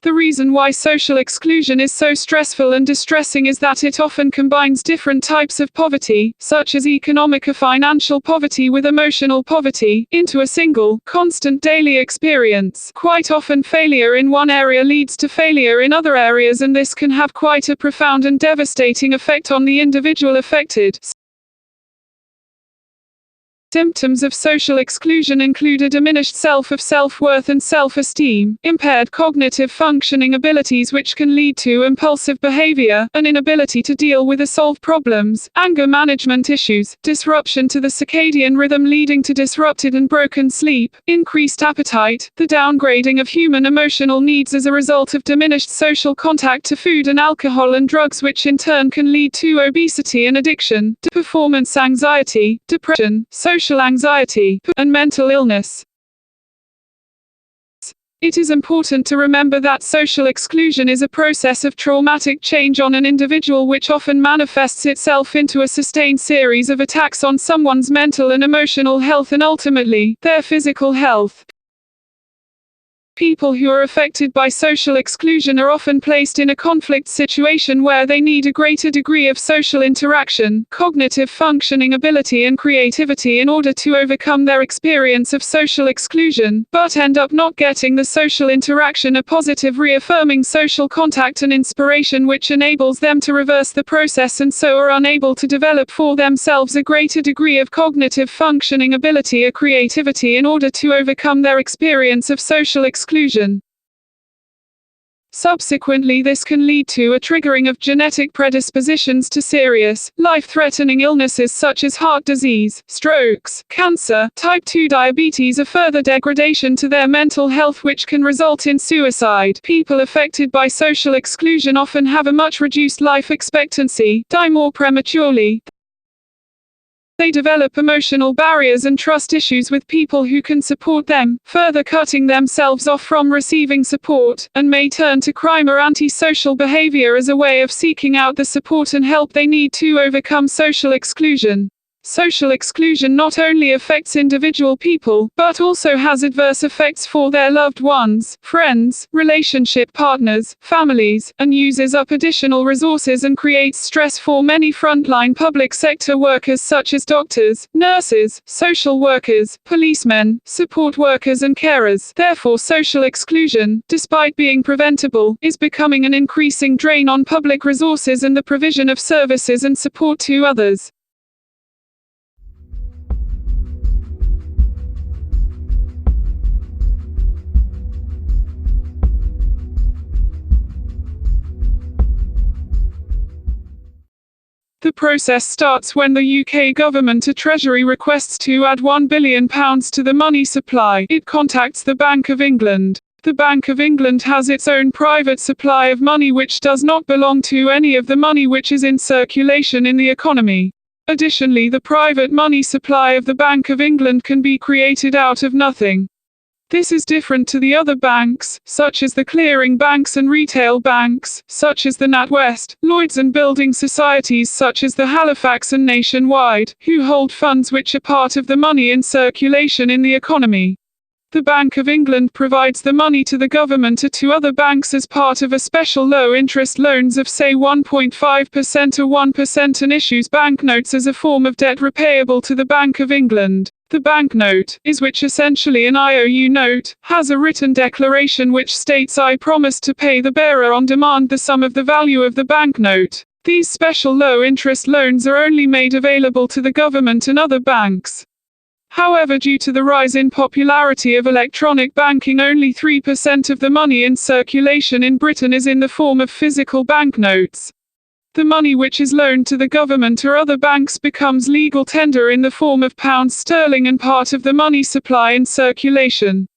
The reason why social exclusion is so stressful and distressing is that it often combines different types of poverty, such as economic or financial poverty with emotional poverty, into a single, constant daily experience. Quite often failure in one area leads to failure in other areas, and this can have quite a profound and devastating effect on the individual affected. Symptoms of social exclusion include a diminished self-worth and self-esteem, impaired cognitive functioning abilities which can lead to impulsive behavior, an inability to deal with or solve problems, anger management issues, disruption to the circadian rhythm leading to disrupted and broken sleep, increased appetite, the downgrading of human emotional needs as a result of diminished social contact to food and alcohol and drugs, which in turn can lead to obesity and addiction, performance anxiety, depression, social anxiety, and mental illness. It is important to remember that social exclusion is a process of traumatic change on an individual which often manifests itself into a sustained series of attacks on someone's mental and emotional health and ultimately, their physical health. People who are affected by social exclusion are often placed in a conflict situation where they need a greater degree of social interaction, cognitive functioning ability and creativity in order to overcome their experience of social exclusion, but end up not getting the social interaction, a positive reaffirming social contact and inspiration which enables them to reverse the process, and so are unable to develop for themselves a greater degree of cognitive functioning ability or creativity in order to overcome their experience of social exclusion. Subsequently, this can lead to a triggering of genetic predispositions to serious, life-threatening illnesses such as heart disease, strokes, cancer, type 2 diabetes, a further degradation to their mental health which can result in suicide. People affected by social exclusion often have a much reduced life expectancy, die more prematurely. They develop emotional barriers and trust issues with people who can support them, further cutting themselves off from receiving support, and may turn to crime or antisocial behavior as a way of seeking out the support and help they need to overcome social exclusion. Social exclusion not only affects individual people, but also has adverse effects for their loved ones, friends, relationship partners, families, and uses up additional resources and creates stress for many frontline public sector workers such as doctors, nurses, social workers, policemen, support workers and carers. Therefore, social exclusion, despite being preventable, is becoming an increasing drain on public resources and the provision of services and support to others. The process starts when the UK government or Treasury requests to add £1 billion to the money supply. It contacts the Bank of England. The Bank of England has its own private supply of money which does not belong to any of the money which is in circulation in the economy. Additionally, the private money supply of the Bank of England can be created out of nothing. This is different to the other banks, such as the clearing banks and retail banks, such as the NatWest, Lloyds, and building societies such as the Halifax and Nationwide, who hold funds which are part of the money in circulation in the economy. The Bank of England provides the money to the government or to other banks as part of a special low-interest loans of say 1.5% or 1% and issues banknotes as a form of debt repayable to the Bank of England. The banknote is which essentially an IOU note, has a written declaration which states I promise to pay the bearer on demand the sum of the value of the banknote. These special low-interest loans are only made available to the government and other banks. However, due to the rise in popularity of electronic banking, only 3% of the money in circulation in Britain is in the form of physical banknotes. The money which is loaned to the government or other banks becomes legal tender in the form of pounds sterling and part of the money supply in circulation.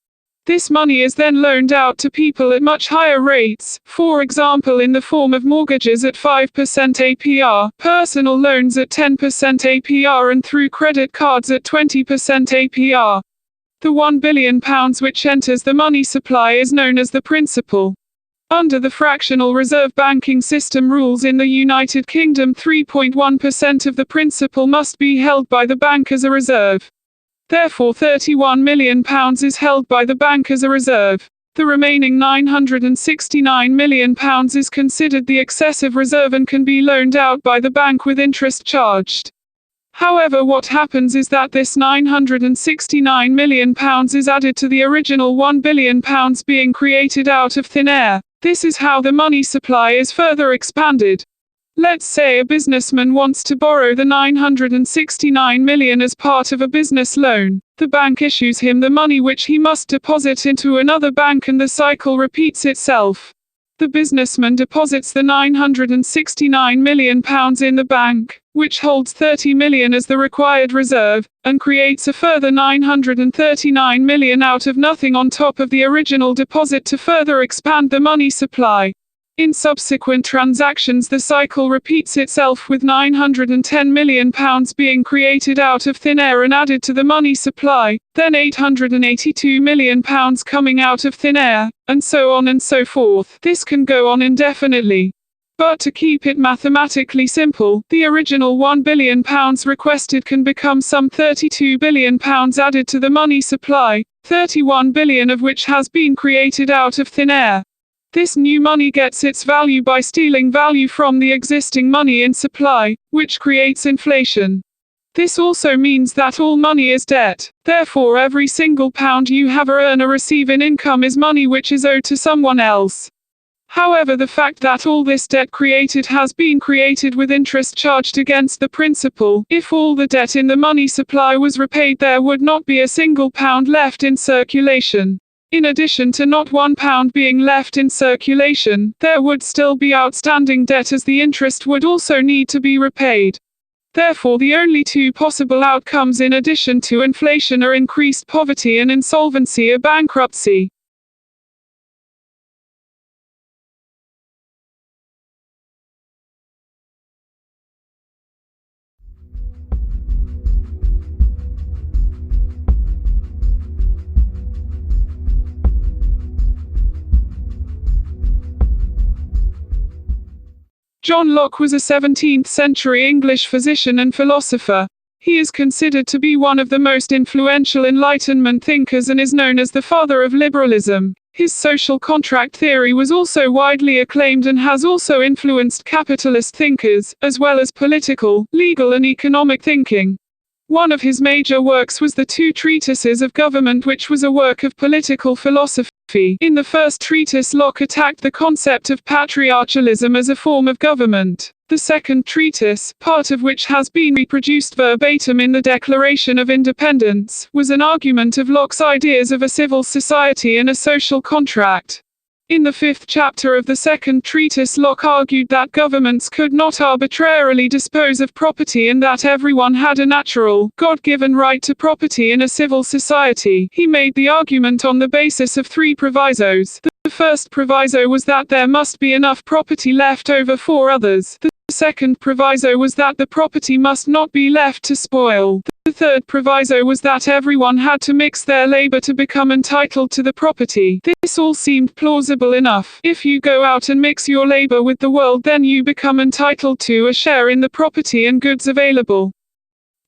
This money is then loaned out to people at much higher rates, for example in the form of mortgages at 5% APR, personal loans at 10% APR and through credit cards at 20% APR. The £1 billion which enters the money supply is known as the principal. Under the fractional reserve banking system rules in the United Kingdom, 3.1% of the principal must be held by the bank as a reserve. Therefore, £31 million is held by the bank as a reserve. The remaining £969 million is considered the excessive reserve and can be loaned out by the bank with interest charged. However, what happens is that this £969 million is added to the original £1 billion being created out of thin air. This is how the money supply is further expanded. Let's say a businessman wants to borrow the £969 million as part of a business loan. The bank issues him the money which he must deposit into another bank and the cycle repeats itself. The businessman deposits the £969 million in the bank, which holds £30 million as the required reserve, and creates a further £939 million out of nothing on top of the original deposit to further expand the money supply. In subsequent transactions, the cycle repeats itself with £910 million being created out of thin air and added to the money supply, then £882 million coming out of thin air, and so on and so forth. This can go on indefinitely. But to keep it mathematically simple, the original £1 billion requested can become some £32 billion added to the money supply, 31 billion of which has been created out of thin air. This new money gets its value by stealing value from the existing money in supply, which creates inflation. This also means that all money is debt. Therefore, every single pound you have or earn or receive in income is money which is owed to someone else. However, the fact that all this debt created has been created with interest charged against the principal. If all the debt in the money supply was repaid, there would not be a single pound left in circulation. In addition to not £1 being left in circulation, there would still be outstanding debt, as the interest would also need to be repaid. Therefore, the only two possible outcomes in addition to inflation are increased poverty and insolvency or bankruptcy. John Locke was a 17th-century English physician and philosopher. He is considered to be one of the most influential Enlightenment thinkers and is known as the father of liberalism. His social contract theory was also widely acclaimed and has also influenced capitalist thinkers, as well as political, legal and economic thinking. One of his major works was the Two Treatises of Government, which was a work of political philosophy. In the first treatise, Locke attacked the concept of patriarchalism as a form of government. The second treatise, part of which has been reproduced verbatim in the Declaration of Independence, was an argument of Locke's ideas of a civil society and a social contract. In the fifth chapter of the second treatise, Locke argued that governments could not arbitrarily dispose of property and that everyone had a natural, God-given right to property in a civil society. He made the argument on the basis of three provisos. The first proviso was that there must be enough property left over for others. The second proviso was that the property must not be left to spoil. The third proviso was that everyone had to mix their labor to become entitled to the property. This all seemed plausible enough. If you go out and mix your labor with the world, then you become entitled to a share in the property and goods available.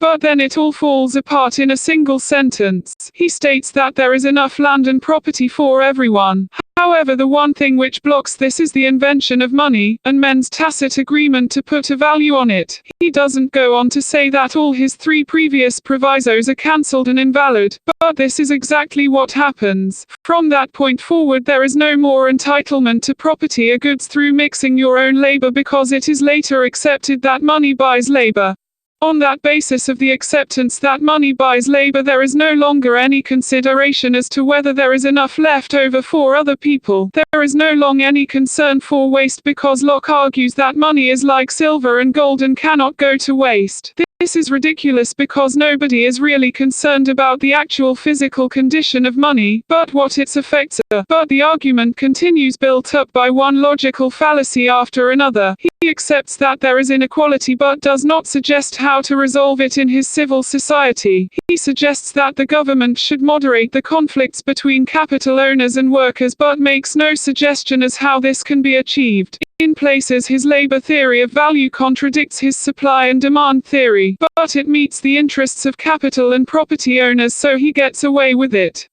But then it all falls apart in a single sentence. He states that there is enough land and property for everyone. However, the one thing which blocks this is the invention of money, and men's tacit agreement to put a value on it. He doesn't go on to say that all his three previous provisos are cancelled and invalid, but this is exactly what happens. From that point forward, there is no more entitlement to property or goods through mixing your own labor, because it is later accepted that money buys labor. On that basis of the acceptance that money buys labor, there is no longer any consideration as to whether there is enough left over for other people. There is no longer any concern for waste, because Locke argues that money is like silver and gold and cannot go to waste. This is ridiculous, because nobody is really concerned about the actual physical condition of money, but what its effects are. But the argument continues, built up by one logical fallacy after another. He accepts that there is inequality but does not suggest how to resolve it in his civil society. He suggests that the government should moderate the conflicts between capital owners and workers, but makes no suggestion as how this can be achieved. In places, his labor theory of value contradicts his supply and demand theory, but it meets the interests of capital and property owners, so he gets away with it.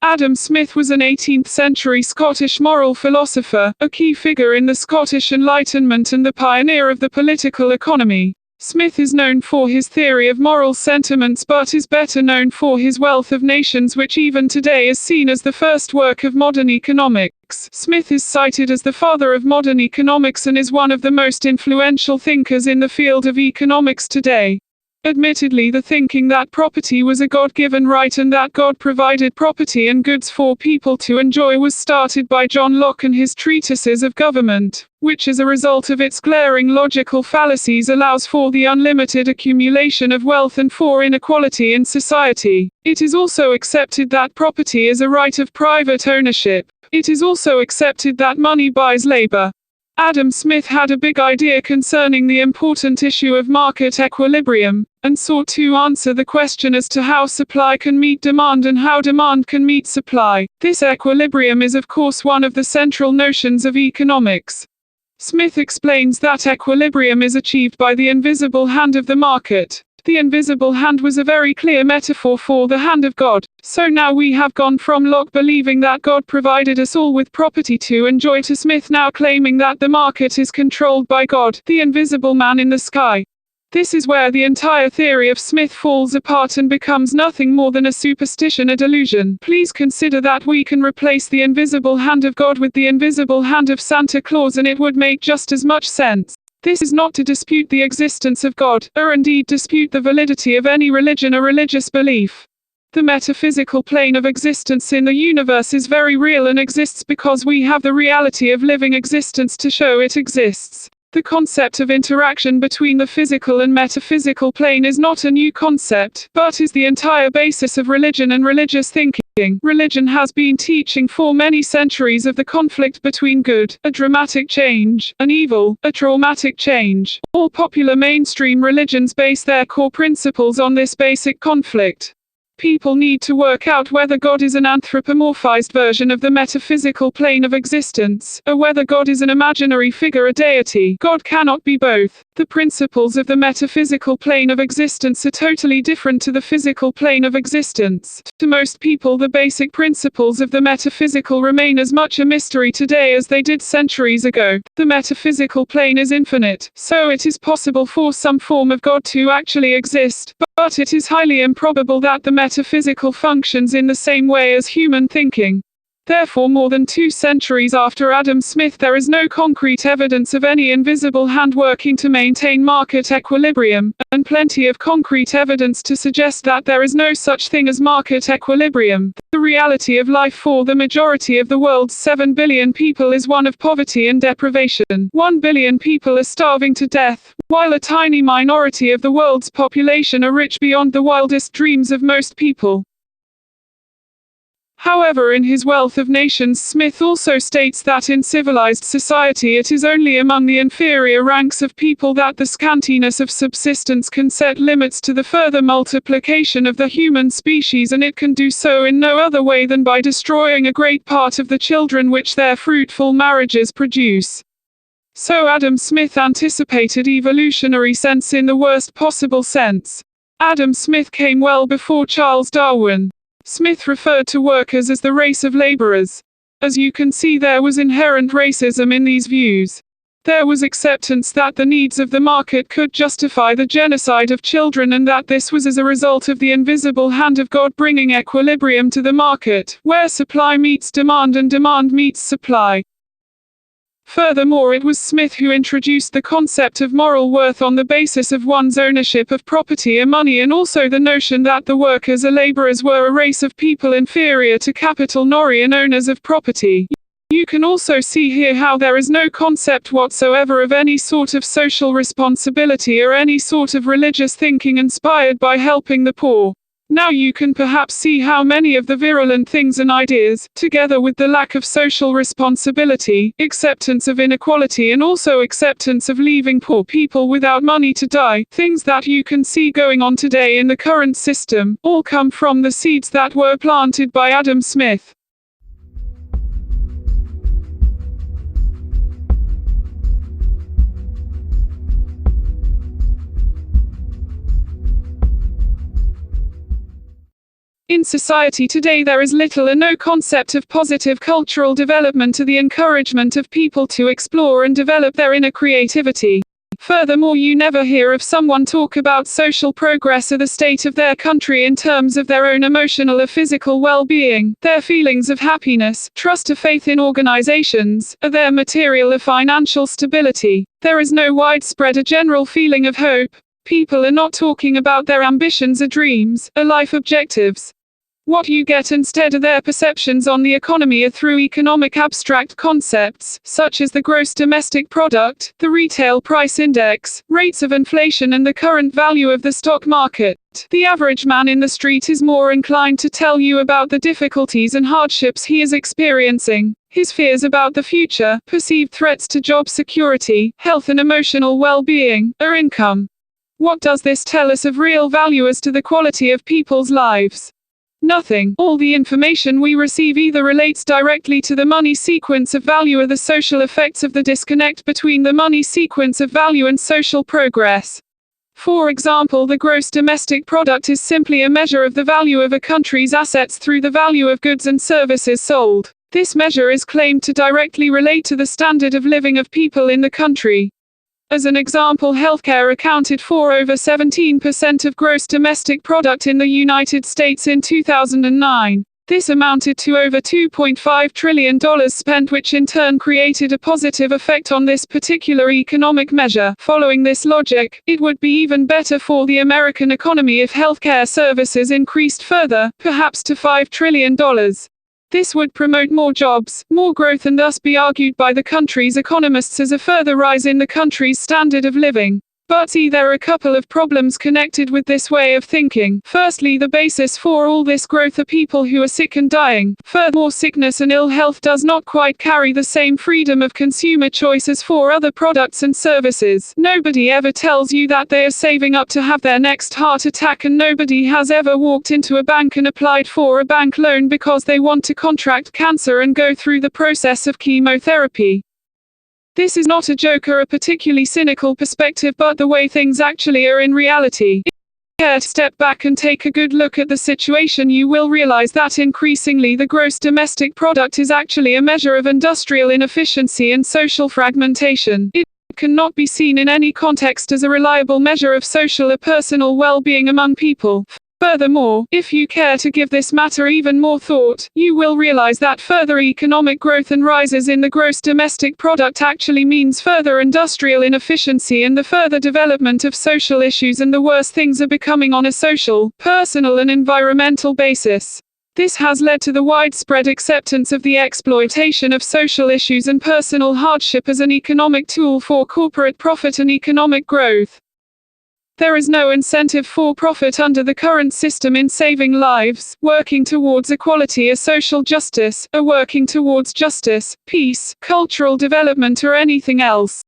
Adam Smith was an 18th-century Scottish moral philosopher, a key figure in the Scottish Enlightenment and the pioneer of the political economy. Smith is known for his theory of moral sentiments, but is better known for his Wealth of Nations, which even today is seen as the first work of modern economics. Smith is cited as the father of modern economics and is one of the most influential thinkers in the field of economics today. Admittedly, the thinking that property was a God-given right and that God provided property and goods for people to enjoy was started by John Locke and his treatises of government, which as a result of its glaring logical fallacies allows for the unlimited accumulation of wealth and for inequality in society. It is also accepted that property is a right of private ownership. It is also accepted that money buys labor. Adam Smith had a big idea concerning the important issue of market equilibrium, and sought to answer the question as to how supply can meet demand and how demand can meet supply. This equilibrium is of course one of the central notions of economics. Smith explains that equilibrium is achieved by the invisible hand of the market. The invisible hand was a very clear metaphor for the hand of God. So now we have gone from Locke believing that God provided us all with property to enjoy to Smith now claiming that the market is controlled by God, the invisible man in the sky. This is where the entire theory of Smith falls apart and becomes nothing more than a superstition, a delusion. Please consider that we can replace the invisible hand of God with the invisible hand of Santa Claus and it would make just as much sense. This is not to dispute the existence of God, or indeed dispute the validity of any religion or religious belief. The metaphysical plane of existence in the universe is very real and exists because we have the reality of living existence to show it exists. The concept of interaction between the physical and metaphysical plane is not a new concept, but is the entire basis of religion and religious thinking. Religion has been teaching for many centuries of the conflict between good, a dramatic change, and evil, a traumatic change. All popular mainstream religions base their core principles on this basic conflict. People need to work out whether God is an anthropomorphized version of the metaphysical plane of existence, or whether God is an imaginary figure, a deity. God cannot be both. The principles of the metaphysical plane of existence are totally different to the physical plane of existence. To most people, the basic principles of the metaphysical remain as much a mystery today as they did centuries ago. The metaphysical plane is infinite, so it is possible for some form of God to actually exist, but it is highly improbable that the metaphysical functions in the same way as human thinking. Therefore, more than 2 centuries after Adam Smith, there is no concrete evidence of any invisible hand working to maintain market equilibrium, and plenty of concrete evidence to suggest that there is no such thing as market equilibrium. The reality of life for the majority of the world's 7 billion people is one of poverty and deprivation. 1 billion people are starving to death, while a tiny minority of the world's population are rich beyond the wildest dreams of most people. However, in his Wealth of Nations, Smith also states that in civilized society it is only among the inferior ranks of people that the scantiness of subsistence can set limits to the further multiplication of the human species, and it can do so in no other way than by destroying a great part of the children which their fruitful marriages produce. So Adam Smith anticipated evolutionary sense in the worst possible sense. Adam Smith came well before Charles Darwin. Smith referred to workers as the race of laborers. As you can see, there was inherent racism in these views. There was acceptance that the needs of the market could justify the genocide of children, and that this was as a result of the invisible hand of God bringing equilibrium to the market, where supply meets demand and demand meets supply. Furthermore, it was Smith who introduced the concept of moral worth on the basis of one's ownership of property and money, and also the notion that the workers or laborers were a race of people inferior to capital nori and owners of property. You can also see here how there is no concept whatsoever of any sort of social responsibility or any sort of religious thinking inspired by helping the poor. Now you can perhaps see how many of the virulent things and ideas, together with the lack of social responsibility, acceptance of inequality, and also acceptance of leaving poor people without money to die, things that you can see going on today in the current system, all come from the seeds that were planted by Adam Smith. In society today, there is little or no concept of positive cultural development or the encouragement of people to explore and develop their inner creativity. Furthermore, you never hear of someone talk about social progress or the state of their country in terms of their own emotional or physical well-being, their feelings of happiness, trust or faith in organizations, or their material or financial stability. There is no widespread or general feeling of hope. People are not talking about their ambitions or dreams, or life objectives. What you get instead are their perceptions on the economy or through economic abstract concepts, such as the gross domestic product, the retail price index, rates of inflation, and the current value of the stock market. The average man in the street is more inclined to tell you about the difficulties and hardships he is experiencing. His fears about the future, perceived threats to job security, health and emotional well-being, or income. What does this tell us of real value as to the quality of people's lives? Nothing. All the information we receive either relates directly to the money sequence of value or the social effects of the disconnect between the money sequence of value and social progress. For example, the gross domestic product is simply a measure of the value of a country's assets through the value of goods and services sold. This measure is claimed to directly relate to the standard of living of people in the country. As an example, healthcare accounted for over 17% of gross domestic product in the United States in 2009. This amounted to over $2.5 trillion spent, which in turn created a positive effect on this particular economic measure. Following this logic, it would be even better for the American economy if healthcare services increased further, perhaps to $5 trillion. This would promote more jobs, more growth, and thus be argued by the country's economists as a further rise in the country's standard of living. But there are a couple of problems connected with this way of thinking. Firstly, the basis for all this growth are people who are sick and dying. Furthermore, sickness and ill health does not quite carry the same freedom of consumer choice as for other products and services. Nobody ever tells you that they are saving up to have their next heart attack, and nobody has ever walked into a bank and applied for a bank loan because they want to contract cancer and go through the process of chemotherapy. This is not a joke or a particularly cynical perspective, but the way things actually are in reality. If you care to step back and take a good look at the situation, you will realize that increasingly the gross domestic product is actually a measure of industrial inefficiency and social fragmentation. It cannot be seen in any context as a reliable measure of social or personal well-being among people. Furthermore, if you care to give this matter even more thought, you will realize that further economic growth and rises in the gross domestic product actually means further industrial inefficiency and the further development of social issues, and the worse things are becoming on a social, personal and environmental basis. This has led to the widespread acceptance of the exploitation of social issues and personal hardship as an economic tool for corporate profit and economic growth. There is no incentive for profit under the current system in saving lives, working towards equality or social justice, or working towards justice, peace, cultural development or anything else.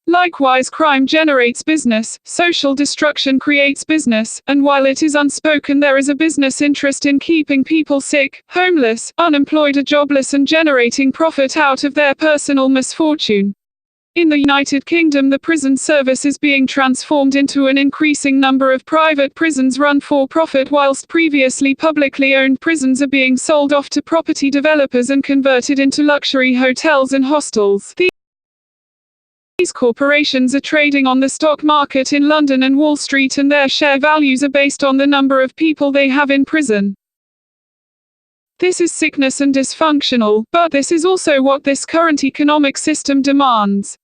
Likewise, crime generates business, social destruction creates business, and while it is unspoken, there is a business interest in keeping people sick, homeless, unemployed or jobless and generating profit out of their personal misfortune. In the United Kingdom, the prison service is being transformed into an increasing number of private prisons run for profit, whilst previously publicly owned prisons are being sold off to property developers and converted into luxury hotels and hostels. These corporations are trading on the stock market in London and Wall Street, and their share values are based on the number of people they have in prison. This is sickness and dysfunctional, but this is also what this current economic system demands.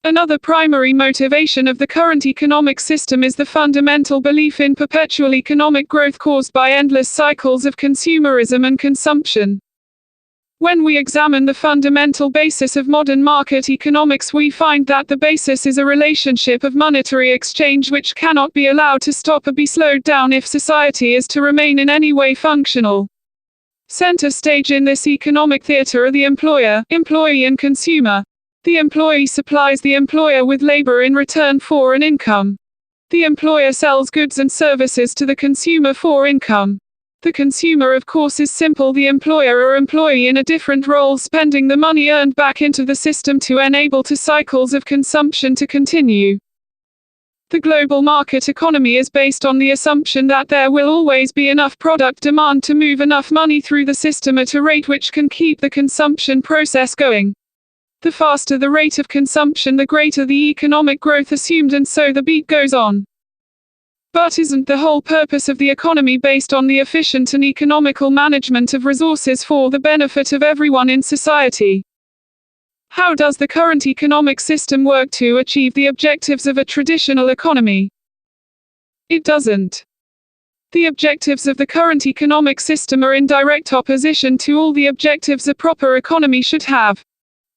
Another primary motivation of the current economic system is the fundamental belief in perpetual economic growth caused by endless cycles of consumerism and consumption. When we examine the fundamental basis of modern market economics, we find that the basis is a relationship of monetary exchange which cannot be allowed to stop or be slowed down if society is to remain in any way functional. Center stage in this economic theater are the employer, employee and consumer. The employee supplies the employer with labor in return for an income. The employer sells goods and services to the consumer for income. The consumer, of course, is simple: the employer or employee in a different role, spending the money earned back into the system to enable the cycles of consumption to continue. The global market economy is based on the assumption that there will always be enough product demand to move enough money through the system at a rate which can keep the consumption process going. The faster the rate of consumption, the greater the economic growth assumed, and so the beat goes on. But isn't the whole purpose of the economy based on the efficient and economical management of resources for the benefit of everyone in society? How does the current economic system work to achieve the objectives of a traditional economy? It doesn't. The objectives of the current economic system are in direct opposition to all the objectives a proper economy should have.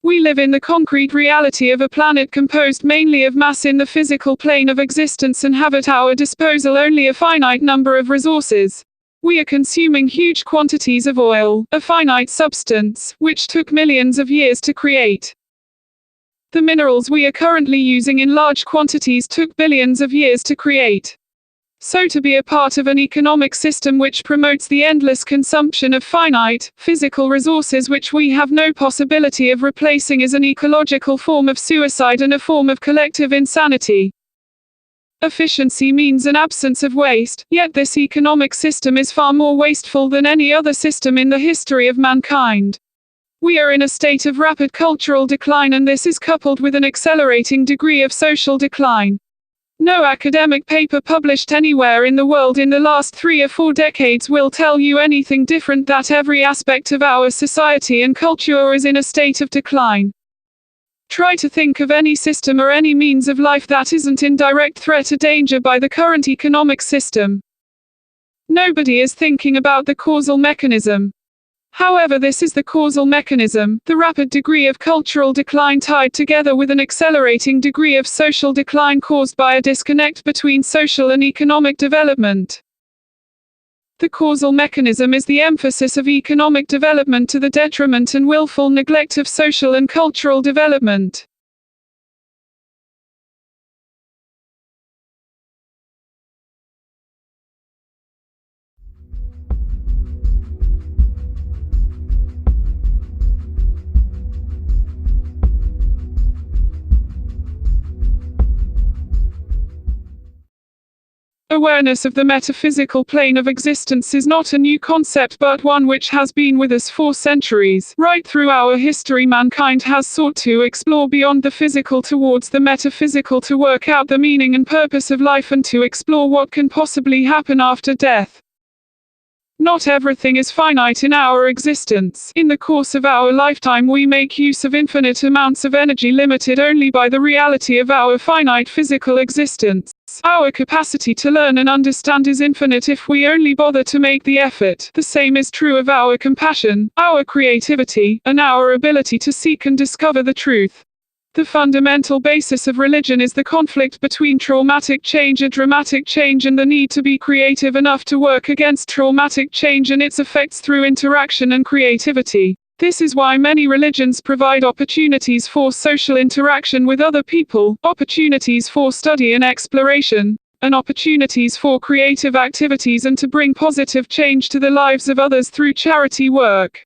We live in the concrete reality of a planet composed mainly of mass in the physical plane of existence and have at our disposal only a finite number of resources. We are consuming huge quantities of oil, a finite substance, which took millions of years to create. The minerals we are currently using in large quantities took billions of years to create. So to be a part of an economic system which promotes the endless consumption of finite, physical resources which we have no possibility of replacing is an ecological form of suicide and a form of collective insanity. Efficiency means an absence of waste, yet this economic system is far more wasteful than any other system in the history of mankind. We are in a state of rapid cultural decline, and this is coupled with an accelerating degree of social decline. No academic paper published anywhere in the world in the last 3 or 4 decades will tell you anything different, that every aspect of our society and culture is in a state of decline. Try to think of any system or any means of life that isn't in direct threat or danger by the current economic system. Nobody is thinking about the causal mechanism. However, this is the causal mechanism, the rapid degree of cultural decline tied together with an accelerating degree of social decline caused by a disconnect between social and economic development. The causal mechanism is the emphasis of economic development to the detriment and willful neglect of social and cultural development. Awareness of the metaphysical plane of existence is not a new concept but one which has been with us for centuries. Right through our history, mankind has sought to explore beyond the physical towards the metaphysical to work out the meaning and purpose of life and to explore what can possibly happen after death. Not everything is finite in our existence. In the course of our lifetime we make use of infinite amounts of energy limited only by the reality of our finite physical existence. Our capacity to learn and understand is infinite if we only bother to make the effort. The same is true of our compassion, our creativity, and our ability to seek and discover the truth. The fundamental basis of religion is the conflict between traumatic change and dramatic change, and the need to be creative enough to work against traumatic change and its effects through interaction and creativity. This is why many religions provide opportunities for social interaction with other people, opportunities for study and exploration, and opportunities for creative activities and to bring positive change to the lives of others through charity work.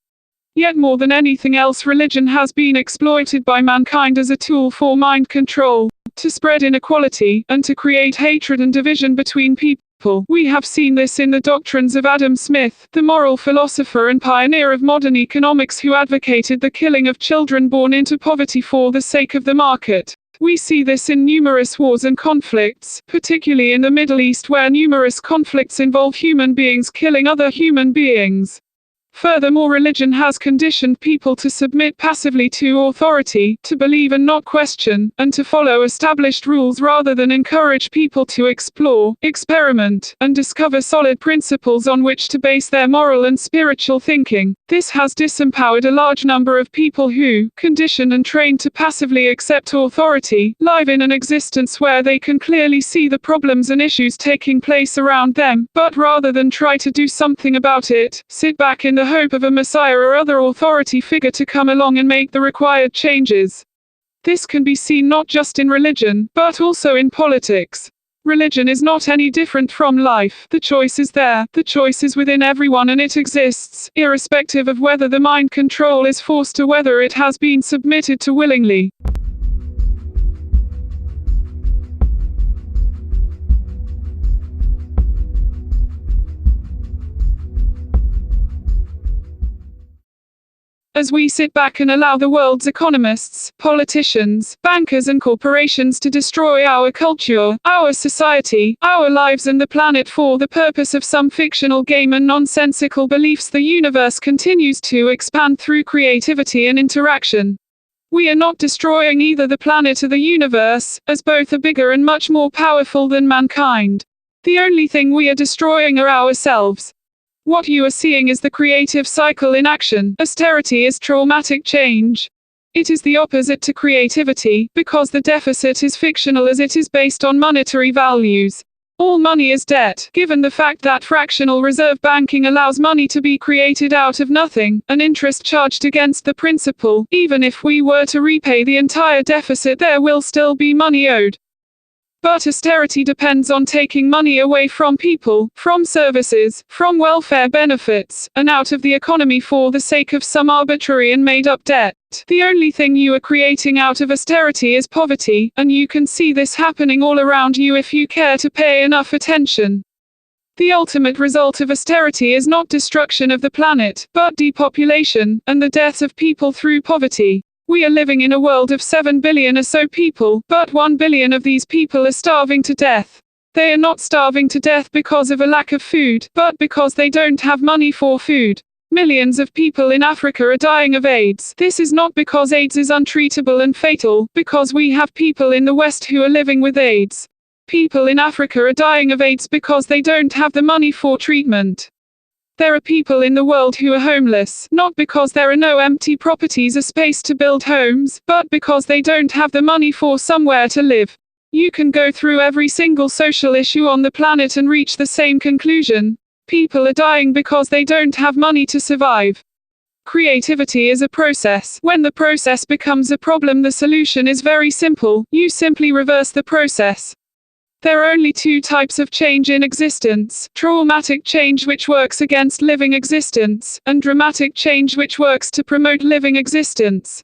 Yet more than anything else, religion has been exploited by mankind as a tool for mind control, to spread inequality, and to create hatred and division between people. We have seen this in the doctrines of Adam Smith, the moral philosopher and pioneer of modern economics, who advocated the killing of children born into poverty for the sake of the market. We see this in numerous wars and conflicts, particularly in the Middle East, where numerous conflicts involve human beings killing other human beings. Furthermore, religion has conditioned people to submit passively to authority, to believe and not question, and to follow established rules rather than encourage people to explore, experiment, and discover solid principles on which to base their moral and spiritual thinking. This has disempowered a large number of people who, conditioned and trained to passively accept authority, live in an existence where they can clearly see the problems and issues taking place around them, but rather than try to do something about it, sit back in the hope of a messiah or other authority figure to come along and make the required changes. This can be seen not just in religion, but also in politics. Religion is not any different from life. The choice is there, the choice is within everyone, and it exists, irrespective of whether the mind control is forced or whether it has been submitted to willingly. As we sit back and allow the world's economists, politicians, bankers and corporations to destroy our culture, our society, our lives and the planet for the purpose of some fictional game and nonsensical beliefs, the universe continues to expand through creativity and interaction. We are not destroying either the planet or the universe, as both are bigger and much more powerful than mankind. The only thing we are destroying are ourselves. What you are seeing is the creative cycle in action. Austerity is traumatic change. It is the opposite to creativity, because the deficit is fictional as it is based on monetary values. All money is debt, given the fact that fractional reserve banking allows money to be created out of nothing, an interest charged against the principal. Even if we were to repay the entire deficit, there will still be money owed. But austerity depends on taking money away from people, from services, from welfare benefits, and out of the economy for the sake of some arbitrary and made-up debt. The only thing you are creating out of austerity is poverty, and you can see this happening all around you if you care to pay enough attention. The ultimate result of austerity is not destruction of the planet, but depopulation, and the deaths of people through poverty. We are living in a world of 7 billion or so people, but 1 billion of these people are starving to death. They are not starving to death because of a lack of food, but because they don't have money for food. Millions of people in Africa are dying of AIDS. This is not because AIDS is untreatable and fatal, because we have people in the West who are living with AIDS. People in Africa are dying of AIDS because they don't have the money for treatment. There are people in the world who are homeless, not because there are no empty properties or space to build homes, but because they don't have the money for somewhere to live. You can go through every single social issue on the planet and reach the same conclusion. People are dying because they don't have money to survive. Creativity is a process. When the process becomes a problem, the solution is very simple. You simply reverse the process. There are only two types of change in existence: traumatic change, which works against living existence, and dramatic change, which works to promote living existence.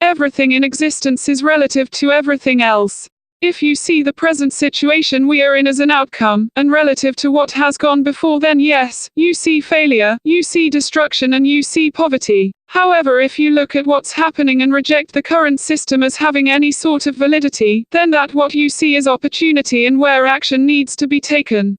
Everything in existence is relative to everything else. If you see the present situation we are in as an outcome, and relative to what has gone before, then yes, you see failure, you see destruction, and you see poverty. However, if you look at what's happening and reject the current system as having any sort of validity, then that what you see is opportunity and where action needs to be taken.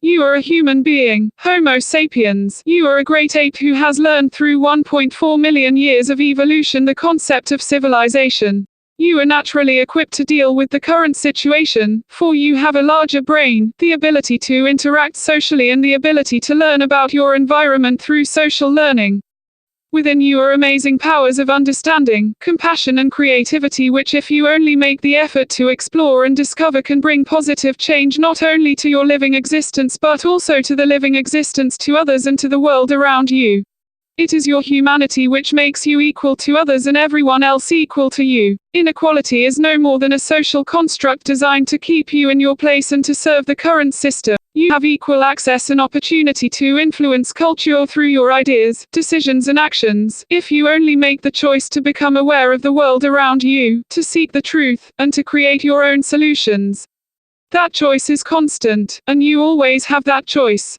You are a human being, Homo sapiens. You are a great ape who has learned through 1.4 million years of evolution the concept of civilization. You are naturally equipped to deal with the current situation, for you have a larger brain, the ability to interact socially, and the ability to learn about your environment through social learning. Within you are amazing powers of understanding, compassion, and creativity, which, if you only make the effort to explore and discover, can bring positive change not only to your living existence but also to the living existence to others and to the world around you. It is your humanity which makes you equal to others and everyone else equal to you. Inequality is no more than a social construct designed to keep you in your place and to serve the current system. You have equal access and opportunity to influence culture through your ideas, decisions, and actions, if you only make the choice to become aware of the world around you, to seek the truth, and to create your own solutions. That choice is constant, and you always have that choice.